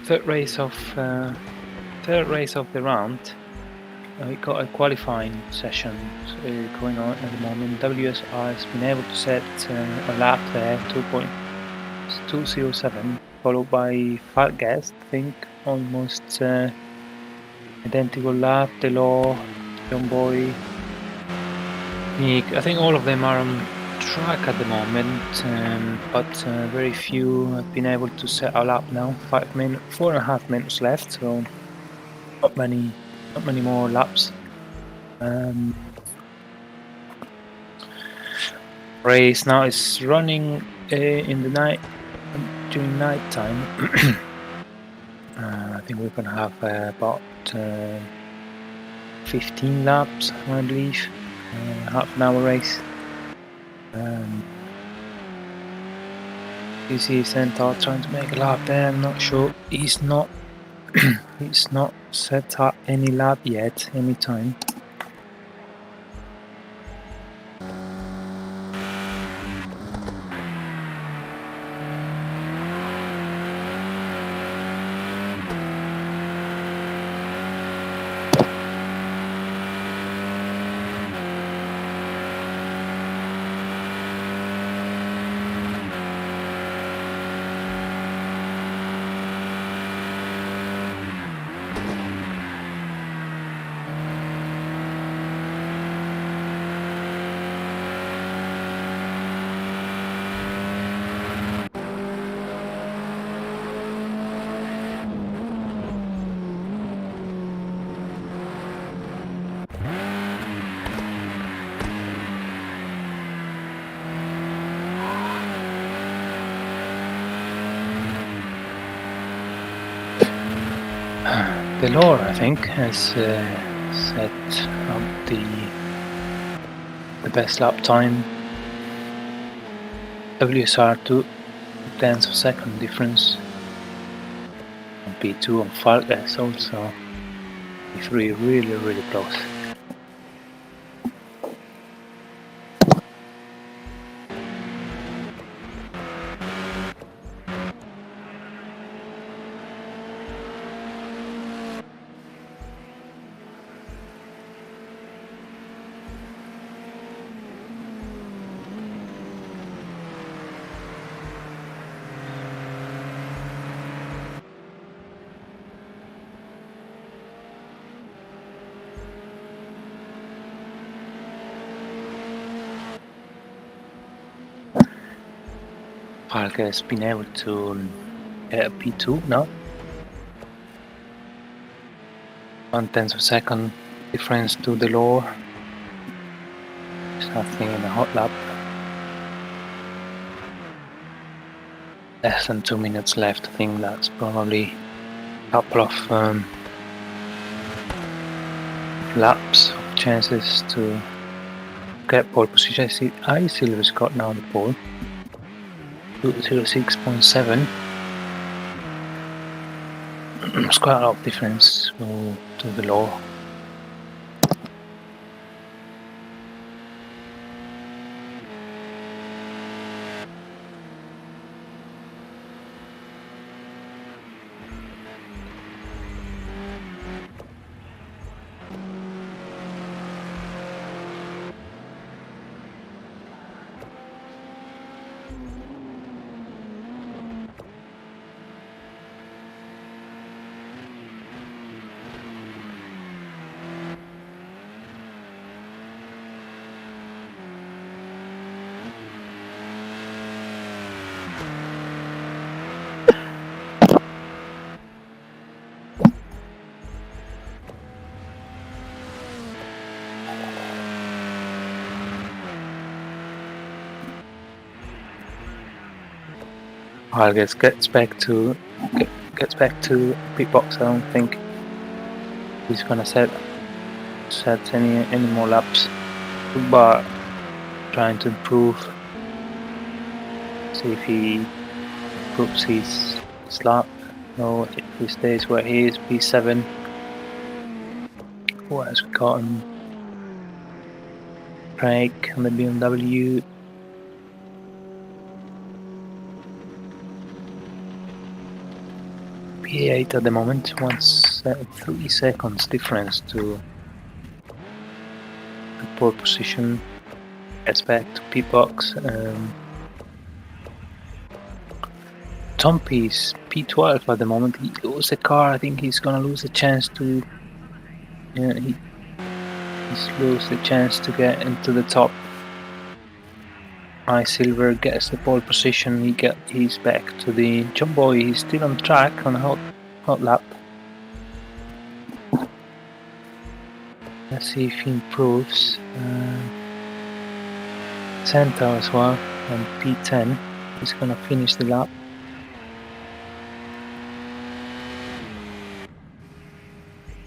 Third race of the round. We got a qualifying session going on at the moment. WSR has been able to set a lap there, 2.207, followed by Falkest, I think, almost identical lap. Delors, John Boy, Nick. I think all of them are on track at the moment, but very few have been able to set a lap now. 4.5 minutes left, so not many more laps. Race now is running in the night, during night time. I think we're gonna have about 15 laps, I believe. Half an hour race. You see Centaur trying to make a lap there. I'm not sure. He's not he's not set up any lap yet, any time. Delors, I think, has set up the best lap time. WSR 2/10 of second difference. On P2 on Falkest also. P3 really close. Falk has been able to get a P2 now. 1/10 of a second difference to Delors. Something in a hot lap. Less than 2 minutes left. I think that's probably a couple of laps of chances to get pole position. I see Silver's got now the pole. 2:06.7. It's quite a lot of difference to Delors. While gets back to pit box. I don't think he's gonna set any more laps, but trying to improve. See if he improves his lap. No, if he stays where he is, P7. What else we got on Craig on the BMW? P8 at the moment, 3 seconds difference to the pole position. Gets back to P-box. Tompy's P12 at the moment. He loses the car. I think he's gonna lose the chance to. He's lose the chance to get into the top. Silver gets the pole position. He's back to the John Boy. He's still on track on a hot lap. Let's see if he improves. Santa as well on P10. He's gonna finish the lap.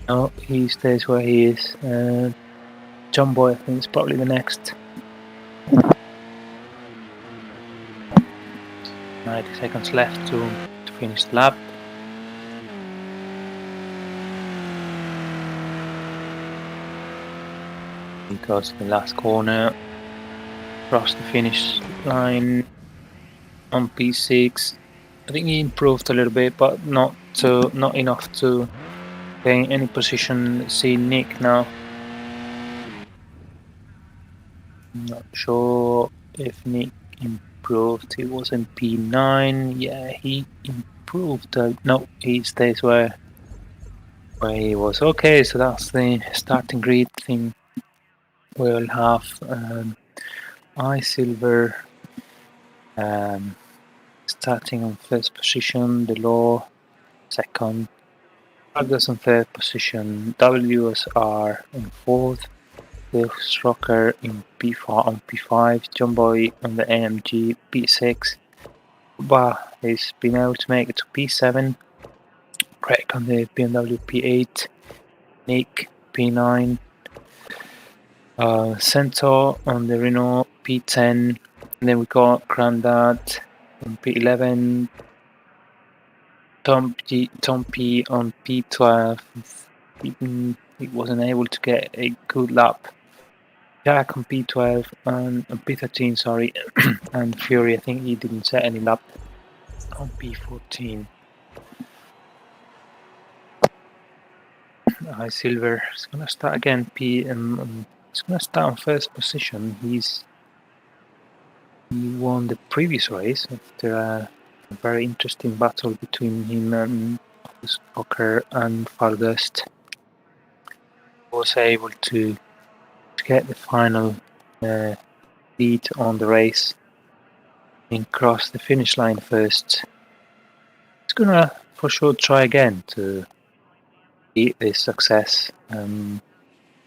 No, he stays where he is. John Boy, I think, is probably the next. 90 seconds left to finish the lap. He goes to the last corner, across the finish line on P6. I think he improved a little bit, but not enough to gain any position. Let's see Nick now. I'm not sure if Nick improved. He was in P9. Yeah, he improved. No, he stays where he was. Okay, so that's the starting grid thing. We'll have Silver starting on first position, the Law second, Vargas on third position, WSR in fourth, the Rocker in P4 on P5, John Boy on the AMG P6, Kuba has been able to make it to P7, Craig on the BMW P8, Nick P9, Centaur on the Renault P10, and then we got Grandad on P11, Tompy on P12. He wasn't able to get a good lap. Jack on P12 and on P13, sorry, and Fury, I think he didn't set any lap on P14. Silver is gonna start again. He's gonna start on first position. He won the previous race after a very interesting battle between him and Rocker and Vargas. Was able to get the final lead on the race and cross the finish line first. He's gonna for sure try again to beat this success.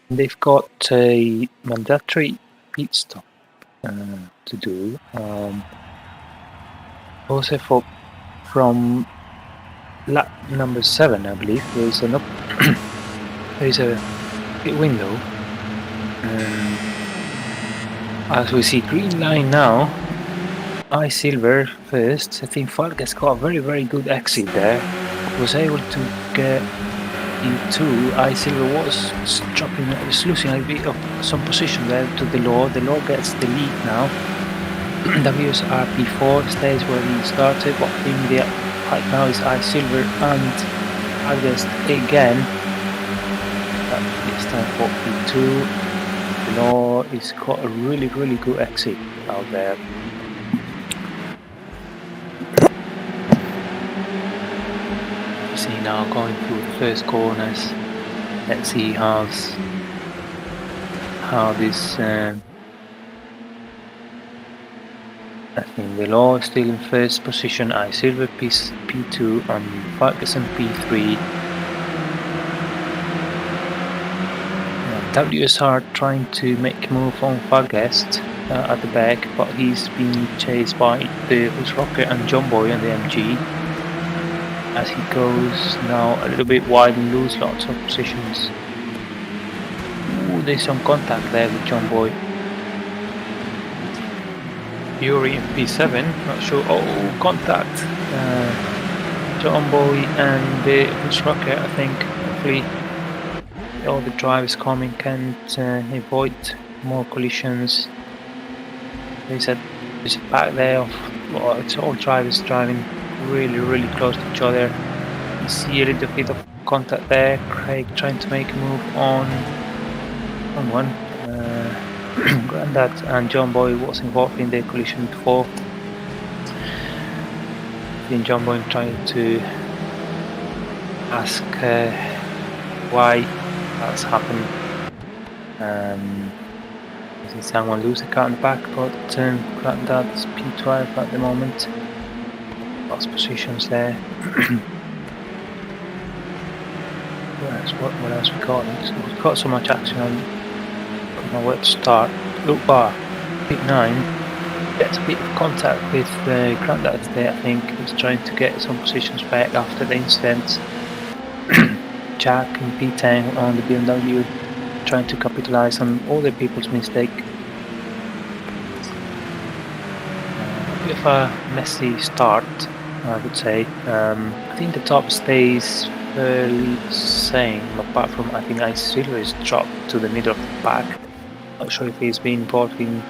They've got a mandatory pit stop to do. Also from lap number 7, I believe, there's a pit window. As we see, green line now. Silver first. I think Vargas got a very, very good exit there. Was able to get E2. Silver was losing a bit of some position there to the Law. The Law gets the lead now. WSR P4 stays where he started, but in the right now is Silver and Vargas again. This time for P2. The Law is got a really, really good exit out there. See now going through the first corners. Let's see how this. I think the Law is still in first position. Silver P2 and Vargas and P3. WSR trying to make a move on Vargas at the back, but he's been chased by the Rocker and John Boy on the MG. As he goes now a little bit wide and lose lots of positions. Ooh, there's some contact there with John Boy. Fury in P7, not sure. Oh, contact. John Boy and the Rocker, I think. Hopefully all the drivers coming can't avoid more collisions. There's a pack there of it's all drivers driving really, really close to each other. You see a little bit of contact there. Craig trying to make a move on one. Grandad and John Boy was involved in the collision before. I think John Boy trying to ask why that's happened. I see someone lose a car in the back, but Grandad is P12 at the moment. Lost positions there. What else we got? We've got so much action on. Don't know where to start. Look bar, Big 9 gets a bit of contact with Grandad there. I think he's trying to get some positions back after the incident. Jack and P10 on the BMW, trying to capitalize on all the people's mistake. A bit of a messy start, I would say. I think the top stays fairly same, apart from I think Ice Silver is dropped to the middle of the pack. Not sure if he's been involved in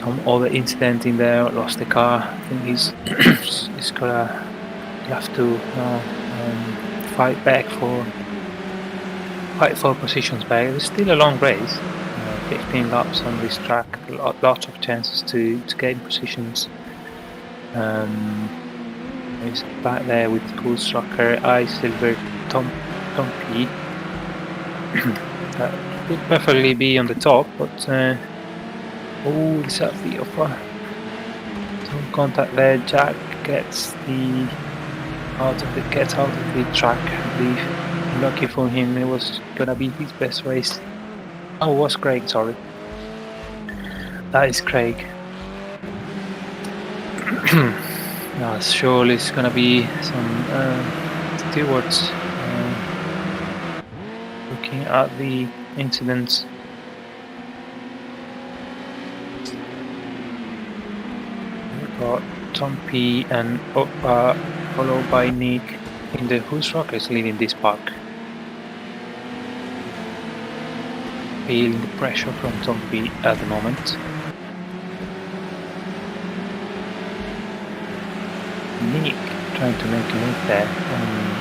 some other incident in there, lost the car. I think he's gonna have to fight for positions back. It's still a long race, 15 laps on this track, lots of chances to gain positions. He's back there with Goose Rocker, Ice Silver, Tom P. That could perfectly be on the top, but it's a bit of some contact there. Jack gets out of the track, I believe. Lucky for him, it was gonna be his best race. Oh, it was Craig, sorry. That is Craig. Surely it's gonna be some stewards looking at the incidents. We've got Tom P and Oppa, followed by Nick in the Who's Rockets leading this park. Feeling the pressure from Tom P at the moment. Nick trying to make a move there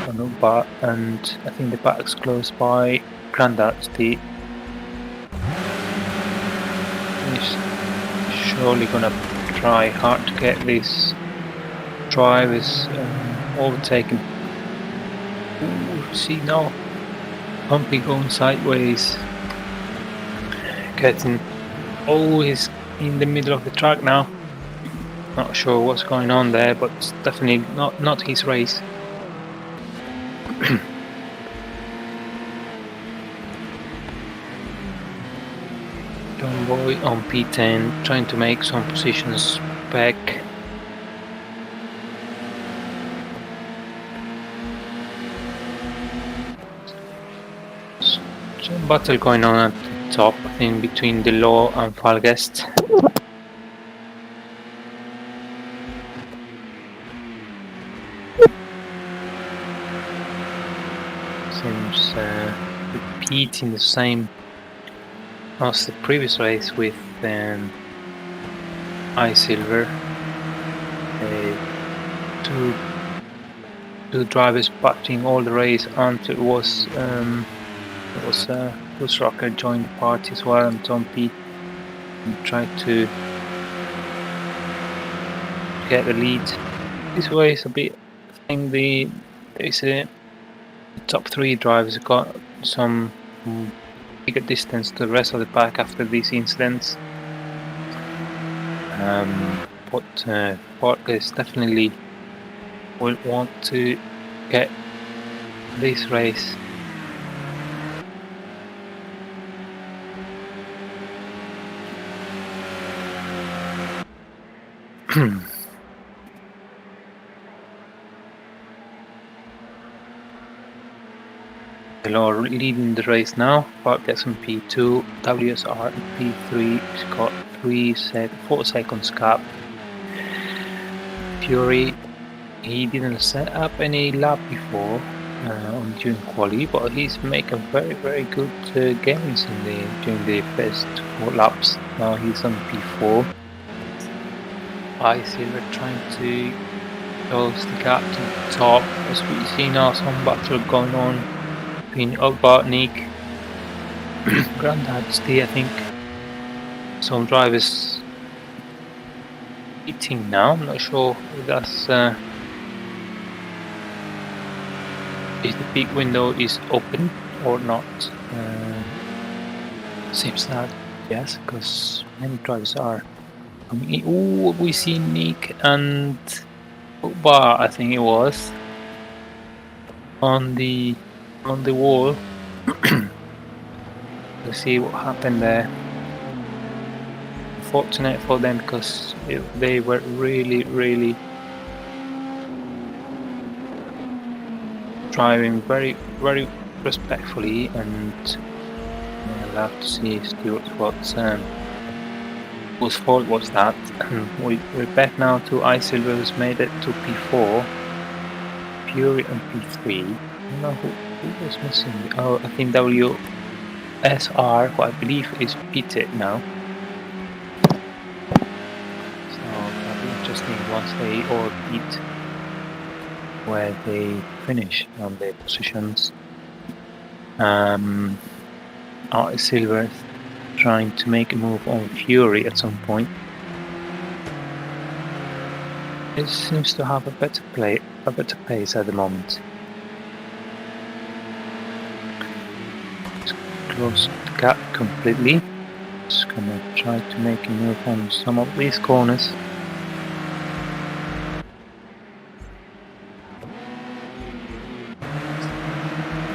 on Oppa, and I think the back's close by Grandad. He's surely gonna try hard to get this drivers overtaken. Ooh, see now, Humpy going sideways, getting. Oh, he's in the middle of the track now. Not sure what's going on there, but it's definitely not his race. John Boy on P10, trying to make some positions back. Some battle going on at the top, I think, between the Law and Falguest. Seems repeating the same as the previous race with Ice Silver. Two drivers batting all the race until it was Bruce Rocker joined the party as well, and Tom P tried to get the lead. This way is a bit. I think there's a top three drivers have got some bigger distance to the rest of the pack after these incidents. But Porters definitely will want to get this race. Delor leading the race now. Park gets on P2, WSR P3. He's got 4 seconds gap. Fury, he didn't set up any lap before during quali, but he's making very good gains during the first 4 laps. Now he's on P4. Silver trying to close the gap to the top, as we see now some battle going on between Ogbot, Nick, Grandad, Steve, I think. Some drivers eating now. I'm not sure if that's if the peak window is open or not. Seems that yes, because many drivers are coming in. Ooh, we see Nick and Bar, I think it was, on the wall. Let's see what happened there. Fortunate for them because they were really driving very respectfully, and I'll have to see whose fault was that. We're back now to iSilver, who's made it to P4, Fury and P3. I don't know who was missing. Oh, I think WSR, who I believe is pitted now. So that'll be interesting once they all pit, where they finish on their positions. Silver trying to make a move on Fury at some point. It seems to have a better pace at the moment. It's close the gap completely. Just gonna try to make a move on some of these corners.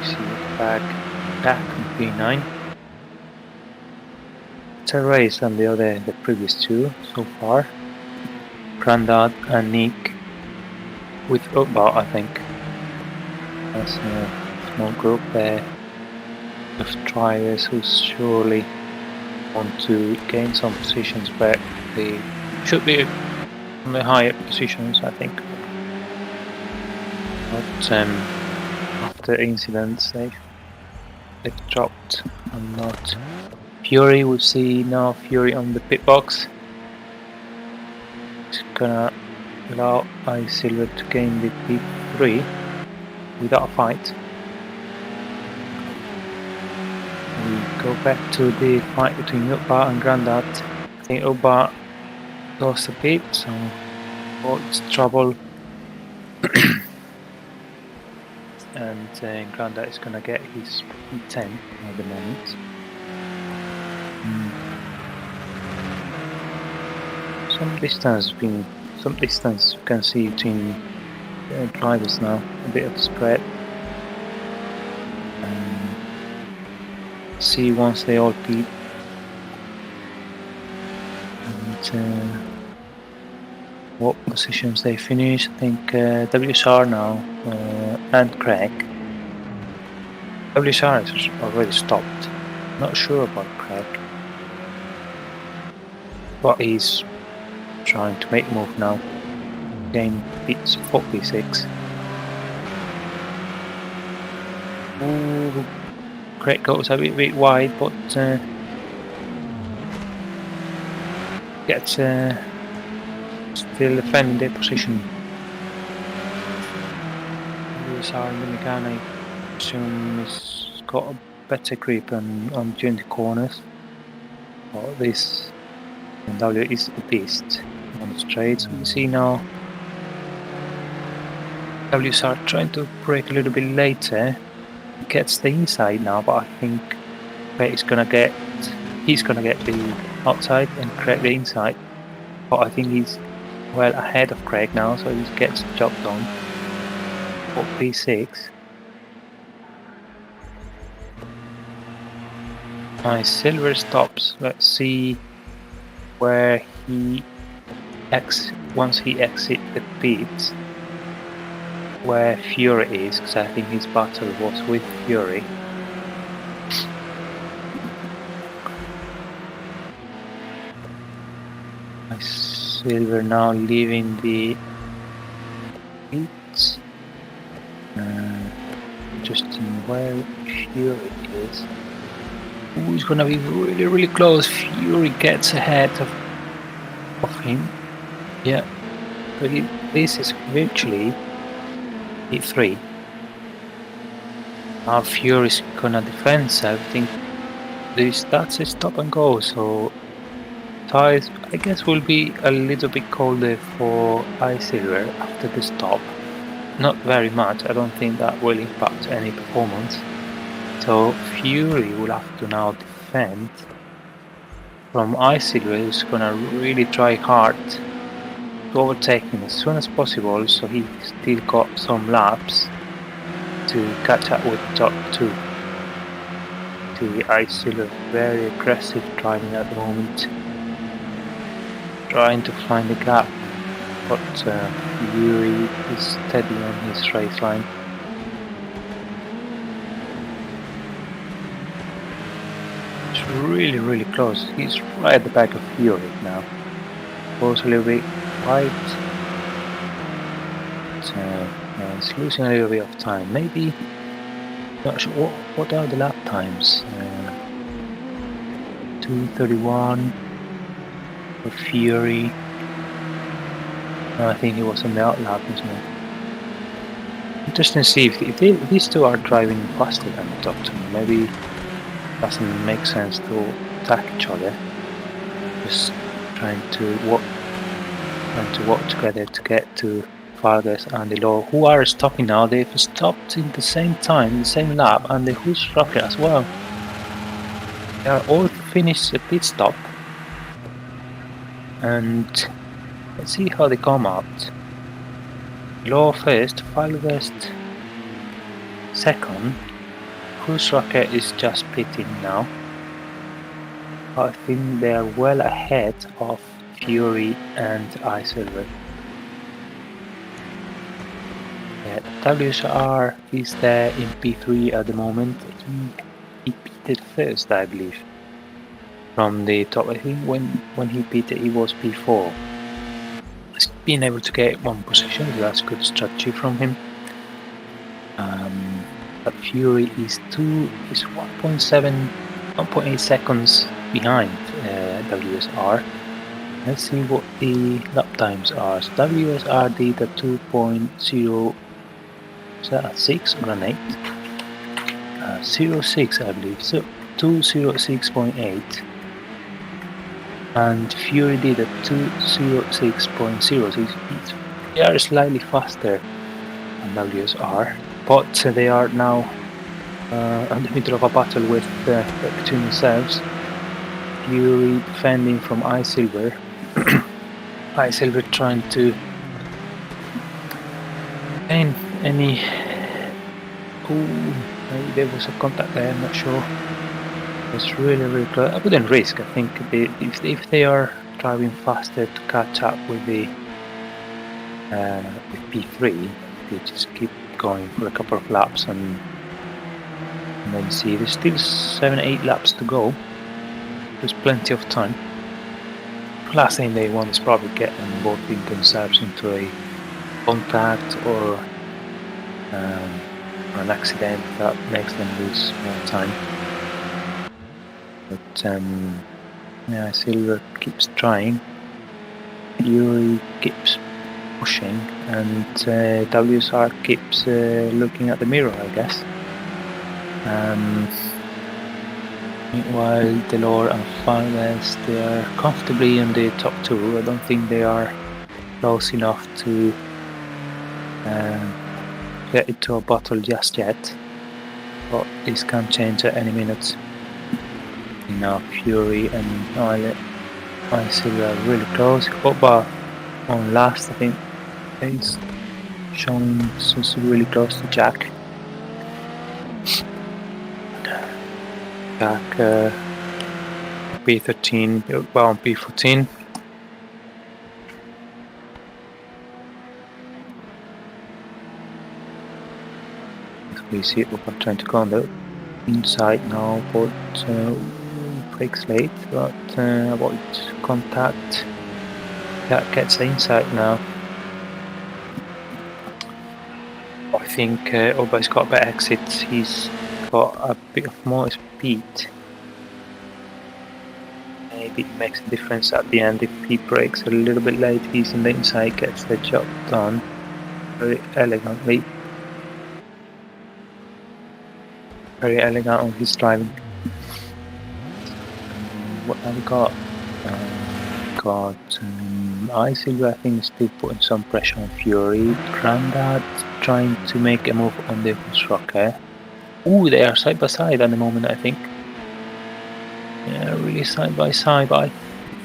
See it back on P9. It's a race than the previous two so far. Grandad and Nick with Ogbot, I think. There's a small group there of drivers who surely want to gain some positions, but they should be on the higher positions, I think. But after incidents, they've dropped a lot. Fury, we see now Fury on the pit box. It's gonna allow iSilver to gain the P3 without a fight. We go back to the fight between Ogbot and Grandad. I think Ogbot lost a bit, so it's trouble. And Grandad is gonna get his P10 at the moment. Some distance you can see between drivers now, a bit of spread. See once they all peak. And what positions they finish. I think WSR now and Craig. WSR is already stopped. Not sure about Craig, but he's trying to make a move now. Game beats 46. Ooh, Craig goes a bit wide, but gets still defending their position. Dominican, I assume, has got a better grip on during the corners. But this W is the beast on the straights. We see now W's are trying to brake a little bit later. Gets the inside now, but I think he's gonna get the outside and Craig the inside. But I think he's well ahead of Craig now, so he gets the job done for P6. Silver stops. Let's see where once he exits the pits, where Fury is, because I think his battle was with Fury. Silver now leaving the pits. Interesting where Fury is. Ooh, he's gonna be really close. Fury gets ahead of him. Yeah, but this is virtually P3. Now Fury's gonna defend, so I think that's a stop and go, so tires I guess will be a little bit colder for iSilver after the stop. Not very much, I don't think that will impact any performance. So Fury will have to now defend from iSilver, who's gonna really try hard to overtake him as soon as possible, so he's still got some laps to catch up with the top two. The iSilver very aggressive driving at the moment, trying to find the gap, but Fury is steady on his race line. It's really close. He's right at the back of Fury now. Goes a little bit wide. He's losing a little bit of time. Maybe, not sure, what are the lap times? 2:31 for Fury. No, I think he was on the outlap, isn't it? Interesting to see if these two are driving faster than the top two. Maybe it doesn't make sense to attack each other. Just trying to work together to get to Vargas and Delor, who are stopping now. They've stopped in the same time, the same lap, and the Who's Rocket as well. They are all finished a pit stop, and let's see how they come out. Delor first, Vargas second. Who's Rocket is just pitting now. I think they are well ahead of Fury and iSilver. WSR is there in P3 at the moment. He pitted first, I believe, from the top. I think when he pitted, he was P4. He's been able to get one position, so that's good strategy from him. But Fury is 1.8 seconds behind WSR. Let's see what the lap times are. So WSR did a 2.0. Is that a 6 or an 8? 06, I believe. So 206.8. And Fury did a 206.06. They are slightly faster than WSR, but they are now in the middle of a battle with between themselves. Fury defending from iSilver. iSilver trying to gain any. Maybe there was a contact there, I'm not sure. It's really close. I wouldn't risk. I think if they are driving faster to catch up with the with P3, they just keep going for a couple of laps and then see. There's still 7-8 laps to go. There's plenty of time. Last thing they want is probably getting both themselves into a contact or an accident that makes them lose more time. But yeah, Silver keeps trying. Fury keeps pushing, and WSR keeps looking at the mirror, I guess. Meanwhile, Delor and Vargas, they are comfortably in the top two. I don't think they are close enough to get into a battle just yet, but this can change at any minute. Now Fury and iSilver are really close. Oba on last, I think he's showing really close to Jack. Jack P13, well on P14. We see Oba trying to go on the inside now, but breaks late, but avoid contact. That gets the inside now. I think Oba's got better exits. He's got a bit of more speed. Maybe it makes a difference at the end if he breaks a little bit late. He's on the inside, gets the job done. very elegantly. Very elegant on his driving. What have we got? Isilver, I think, is still putting some pressure on Fury. Grandad trying to make a move on the Rocker. Ooh, they are side by side at the moment, I think. Yeah, really side by side. I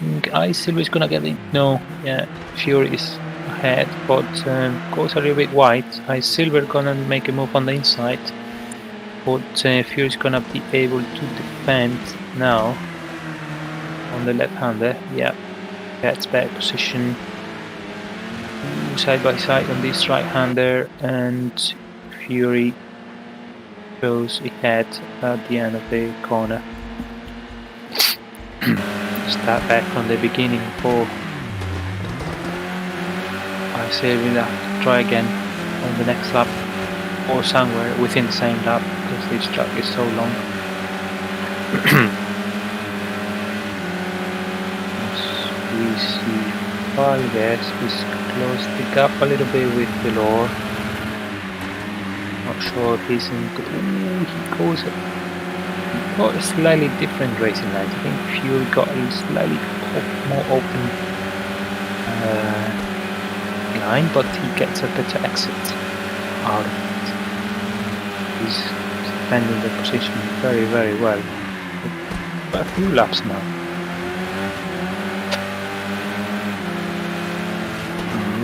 think Isilver is gonna get it. No, yeah, Fury is ahead, but goes a little bit wide. Isilver gonna make a move on the inside, but Fury is gonna be able to defend now on the left-hander. Yeah, gets better position. Ooh, side by side on this right-hander, and Fury goes ahead at the end of the corner. Start back from the beginning for I say we'll have to try again on the next lap or somewhere within the same lap because this track is so long. We see Vargas is close the gap a little bit with Delor. Not sure if he's in good. Ooh, he goes got a slightly different racing line. I think Fury got a slightly more open line, but he gets a better exit out of it. He's defending the position very, very well. A few laps now.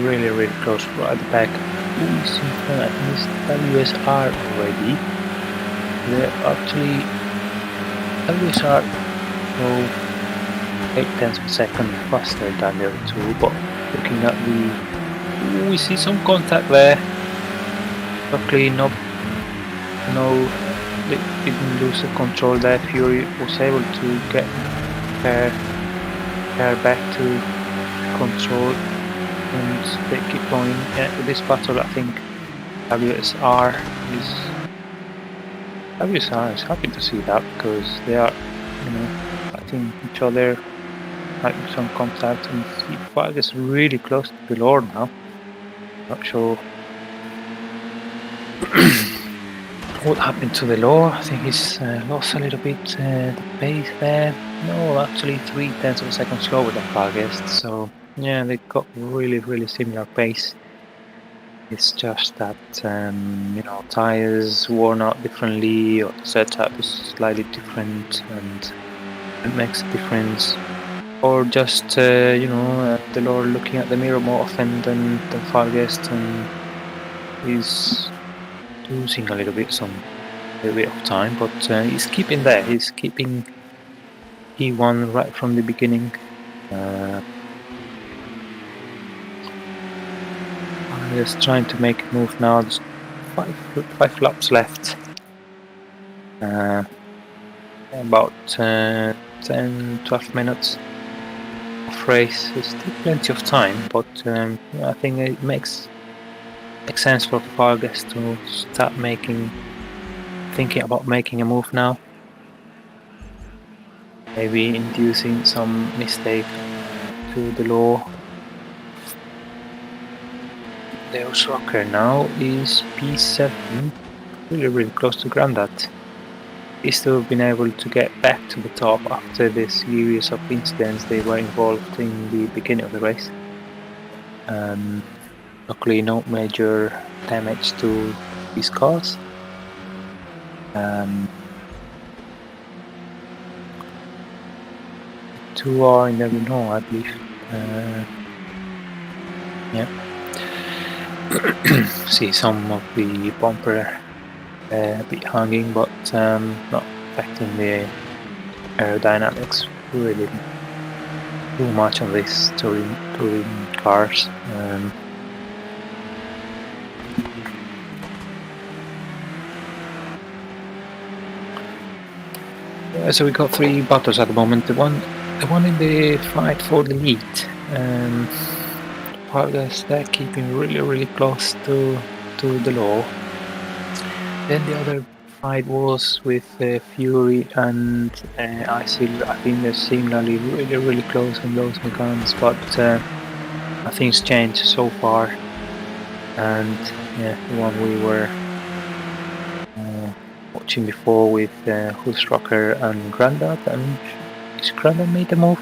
Really, really close right at the back. Ooh, he's in front. I think it's WSR already. They're actually WSR go 8 tenths per second faster than the other two, but looking at the... Ooh, we see some contact there. Luckily they didn't lose the control there. Fury was able to get her back to control and they keep going. Yeah, with this battle I think WSR is happy to see that because they are, fighting each other, making some contact, and C5 is really close to the Lord now. Not sure what happened to the Lord. I think he's lost a little bit the pace there. No, actually 3 tenths of a second slower than Vargas. So yeah, they got really, really similar pace. It's just that tires worn out differently, or the setup is slightly different, and it makes a difference. Or just the Lord looking at the mirror more often than Vargas, and he's losing a little bit of time, but he's keeping there. He's keeping E1 right from the beginning. Just trying to make a move now. There's five laps left. About 10-12 minutes of race. There's still plenty of time, but I think it makes sense for Vargas to start thinking about making a move now. Maybe inducing some mistake to the law. The Rocker now is P7, really close to Grandad. He's still been able to get back to the top after the series of incidents they were involved in the beginning of the race. Luckily no major damage to his cars. Two are in the Brno, I believe. Yeah. See some of the bumper a bit hanging, but not affecting the aerodynamics really too much on these touring cars. So we got 3 battles at the moment. The one in the fight for the lead. Vargas, they're keeping really close to the law. Then the other fight was with Fury and Isil. I think they're similarly really close on those guns, but nothing's changed so far. and yeah, the one we were watching before with Hulstrocker and Grandad, and is Grandad made the move?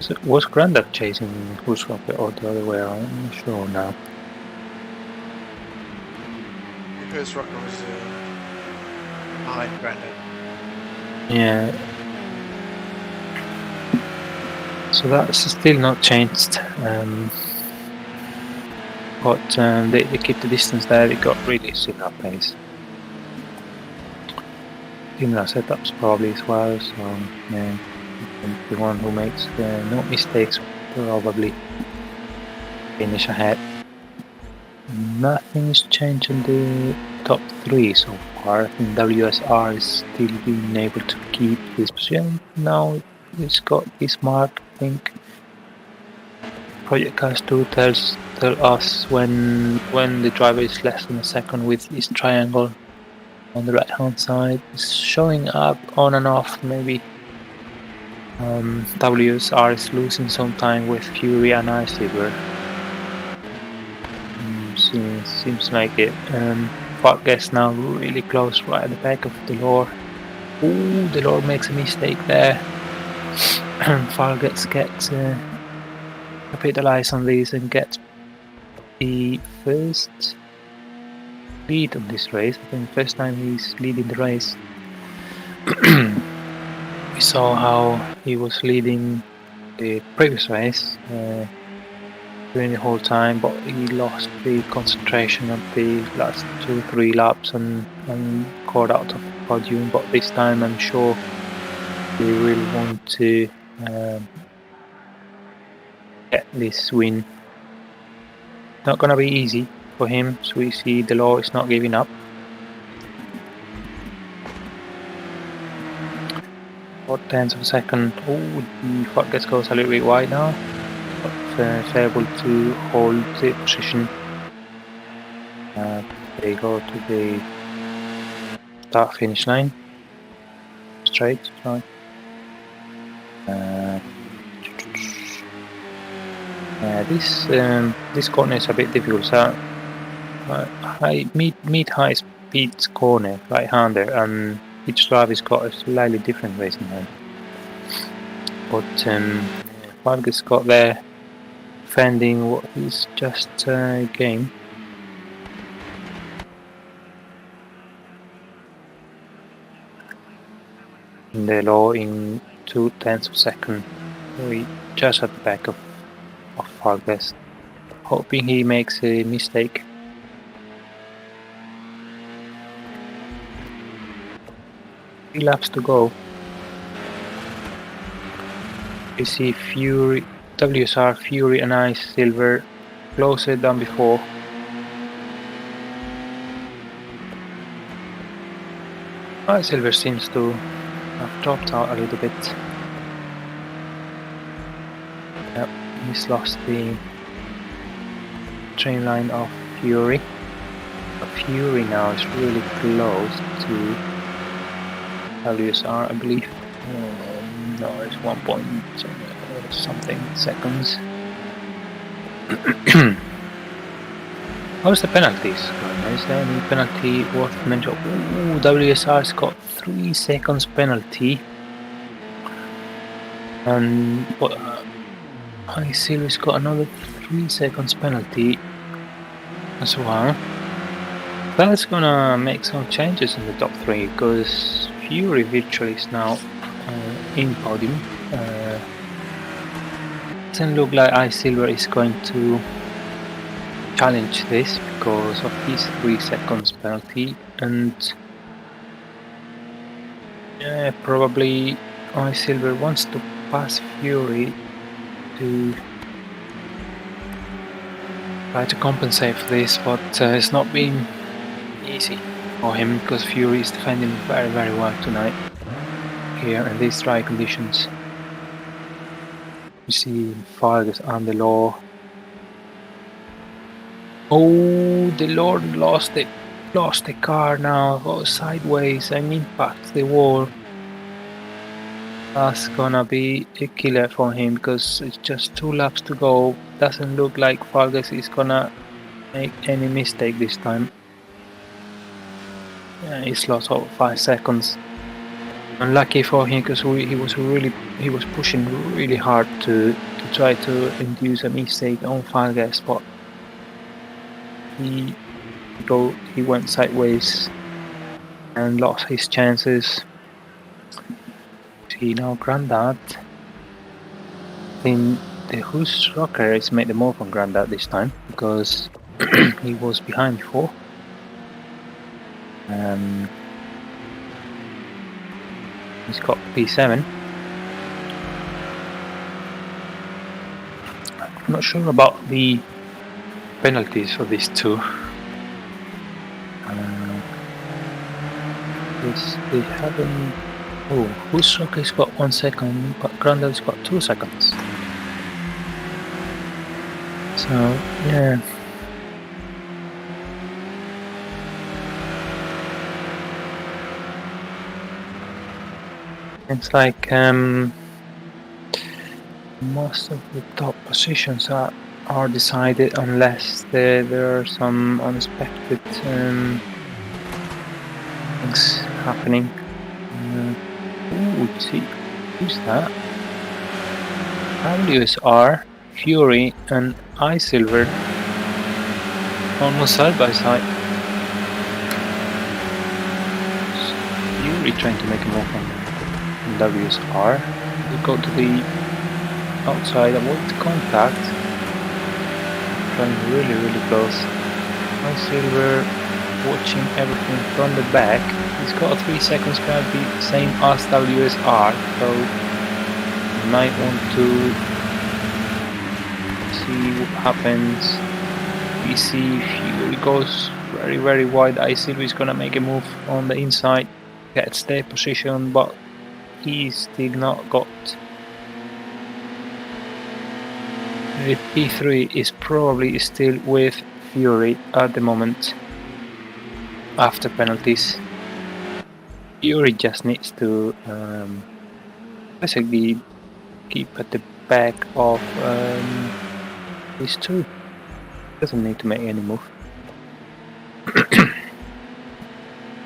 So was Grandad chasing Hulstrocker or the other way around? I'm not sure now. Because Rocker was behind Brno. Yeah. So that's still not changed. But they keep the distance there. They got really similar pace. Similar setups probably as well. So yeah, the one who makes no mistakes probably finish ahead. Nothing's changed in the top 3 so far. I think WSR is still being able to keep this position. Now it's got this mark, I think. Project Cast 2 tell us when the driver is less than a second with this triangle on the right hand side. It's showing up on and off. Maybe WSR is losing some time with Fury and Icesilver. Seems like it. Fargas now really close right at the back of Delore. Ooh, Delore makes a mistake there. Fargas gets capitalize on these and get the first lead on this race. I think the first time he's leading the race. We saw how he was leading the previous race during the whole time, but he lost the concentration of the last 2-3 laps and got out of the podium. But this time I'm sure he really want to get this win. Not gonna be easy for him, so we see Delore is not giving up. What tenths of a second? Oh, the Fargas goes a little bit wide now, but is able to hold the position. They go to the start finish line. Straight, right. This corner is a bit difficult. So I meet high speed corner right hander, and each driver's got a slightly different racing line. But Fargas got there defending what is just a game. In the law in 0.2 of a second, we just at the back of Fargas, hoping he makes a mistake. Three laps to go. We see Fury, WSR, Fury and Icesilver closer than before. Icesilver seems to have dropped out a little bit. Yep, he's lost the train line of Fury. But Fury now is really close to WSR, I believe. No, it's 1 point something seconds. How's the penalties going? Is there any penalty worth mentioning? Ooh, WSR's got 3 seconds penalty. And Icesilver's got another 3 seconds penalty as well. That's gonna make some changes in the top 3, because Fury virtually is now in podium. Doesn't look like Icesilver is going to challenge this because of his 3 seconds penalty, and yeah, probably Icesilver wants to pass Fury to try to compensate for this, but it's not been easy for him because Fury is defending very, very well tonight here in these dry conditions. You see Fargas and the law. Oh, the Lord lost the car now, goes sideways and impacts the wall. That's gonna be a killer for him because it's just 2 laps to go. Doesn't look like Vargas is gonna make any mistake this time. Yeah, he's lost over 5 seconds. Unlucky for him because he was pushing really hard to try to induce a mistake on Vargas, but he went sideways and lost his chances. See now Grandad. I think the Who's Rocker has made the move on Grandad this time because he was behind before. He's got P7. I'm not sure about the penalties for these two. They haven't. Oh, Who's Rocker's got 1 second, but Grandad's got 2 seconds. So, yeah. It's like most of the top positions are decided unless there are some unexpected things happening. Ooh, see, who's that? WSR, Fury, and iSilver almost side by side. Fury trying to make a move on WSR. We go to the outside, avoid contact. Trying really close. iSilver watching everything from the back. He's got a 3 seconds penalty, same as WSR, so you might want to see what happens. We see Fury goes very wide. iSilver is gonna make a move on the inside, gets their position, but he's still not got. The P3 is probably still with Fury at the moment after penalties. Fury just needs to basically keep at the back of these two. Doesn't need to make any move.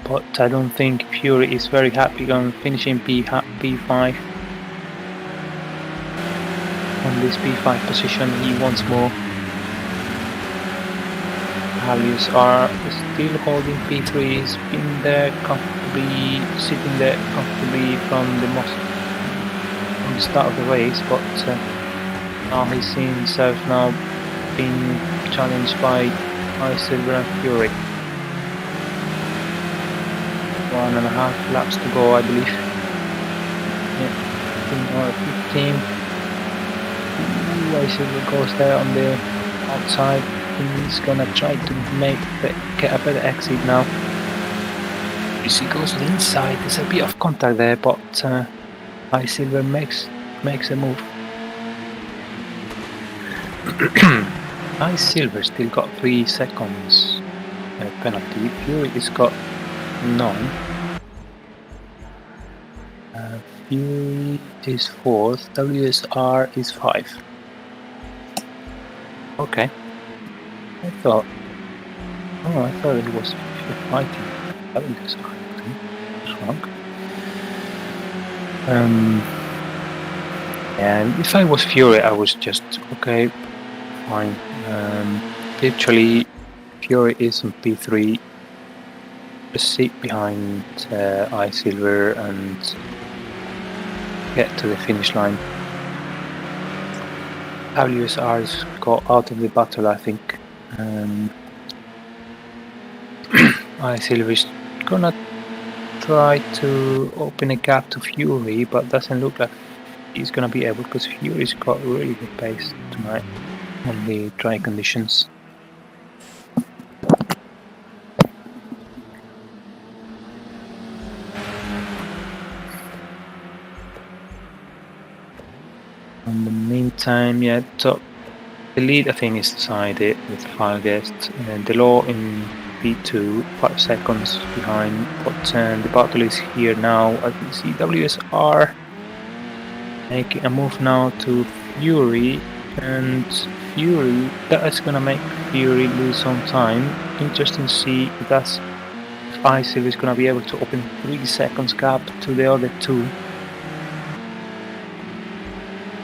But I don't think Fury is very happy on finishing P5. On this P5 position, he wants more. Values are still holding P3. He's been there comfortably, sitting there comfortably from the start of the race, but now he's seen himself now being challenged by iSilver and Fury. 1.5 laps to go, I believe. Yeah, 15 or 15. iSilver goes there on the outside. He's gonna try to get a better exit now. As he goes to the inside, there's a bit of contact there, but iSilver makes a move. iSilver still got 3 seconds penalty. Fury has got none. Fury is 4th. WSR is 5. Okay. I thought it was fighting. WSR. What's wrong? And if I was Fury, I was just okay, fine. Literally, Fury is on P3. Just sit behind iSilver and get to the finish line. WSR's got out of the battle, I think. iSilver is gonna try to open a gap to Fury, but doesn't look like he's gonna be able, because Fury's got really good pace tonight on the dry conditions. In the meantime, yeah, top the lead I think is decided with Vargas. The law in P2, 5 seconds behind, but the battle is here now. I can see WSR Making a move now to Fury, and Fury, that's gonna make Fury lose some time. Interesting to see if ISIL is gonna be able to open 3 seconds gap to the other two.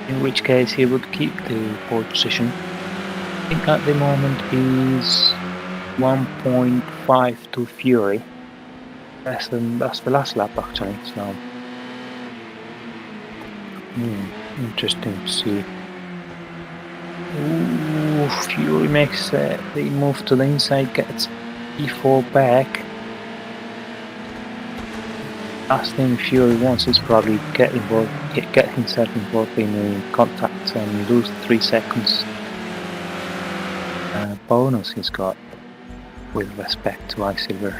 In which case he would keep the pole position. I think at the moment is 1.5 to Fury. That's the last lap actually, so interesting to see. Ooh, Fury makes the move to the inside, gets E4 back. Last thing Fury wants is probably get himself involved in a contact and lose 3 seconds bonus he's got with respect to iSilver.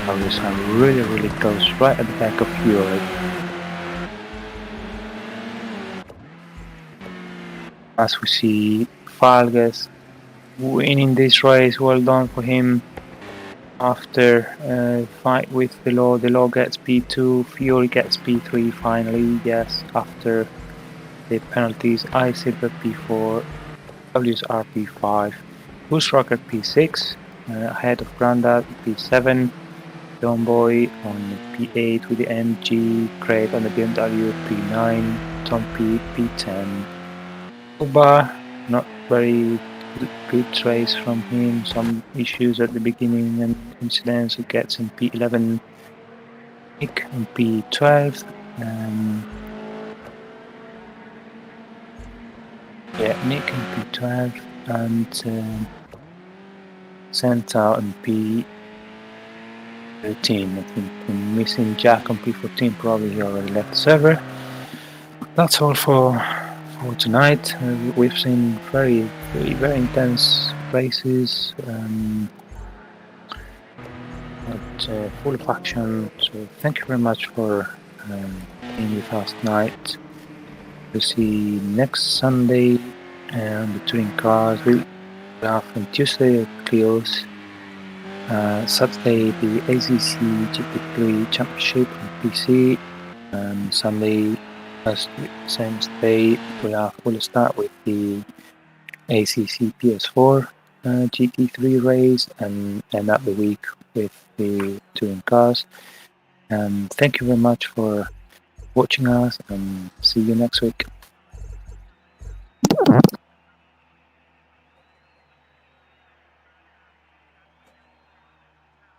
Others are really close, right at the back of Fury. As we see Falges winning this race, well done for him. After a fight with the law gets P2, Fury gets P3 finally, yes, after the penalties. iSilver P4, W's are P5, Boost Rocket P6, ahead of Grandad P7, Boy on P8 with the MG, Craig on the BMW P9, Tom P10. Uba, not very good race from him, some issues at the beginning and incidents. He gets in P11, Nick on P12, Nick on P12 and Santa on P13. I think we're missing Jack on P14, probably he already left the server. That's all for tonight. We've seen very intense races, full of action. So thank you very much for being with us tonight. We'll see next Sunday the touring cars. We'll have on Tuesday Clios. Saturday the ACC GP3 Championship on PC. Sunday, as same day, we'll start with the ACC PS4 GT3 race and end up the week with the touring cars. Thank you very much for watching us and see you next week.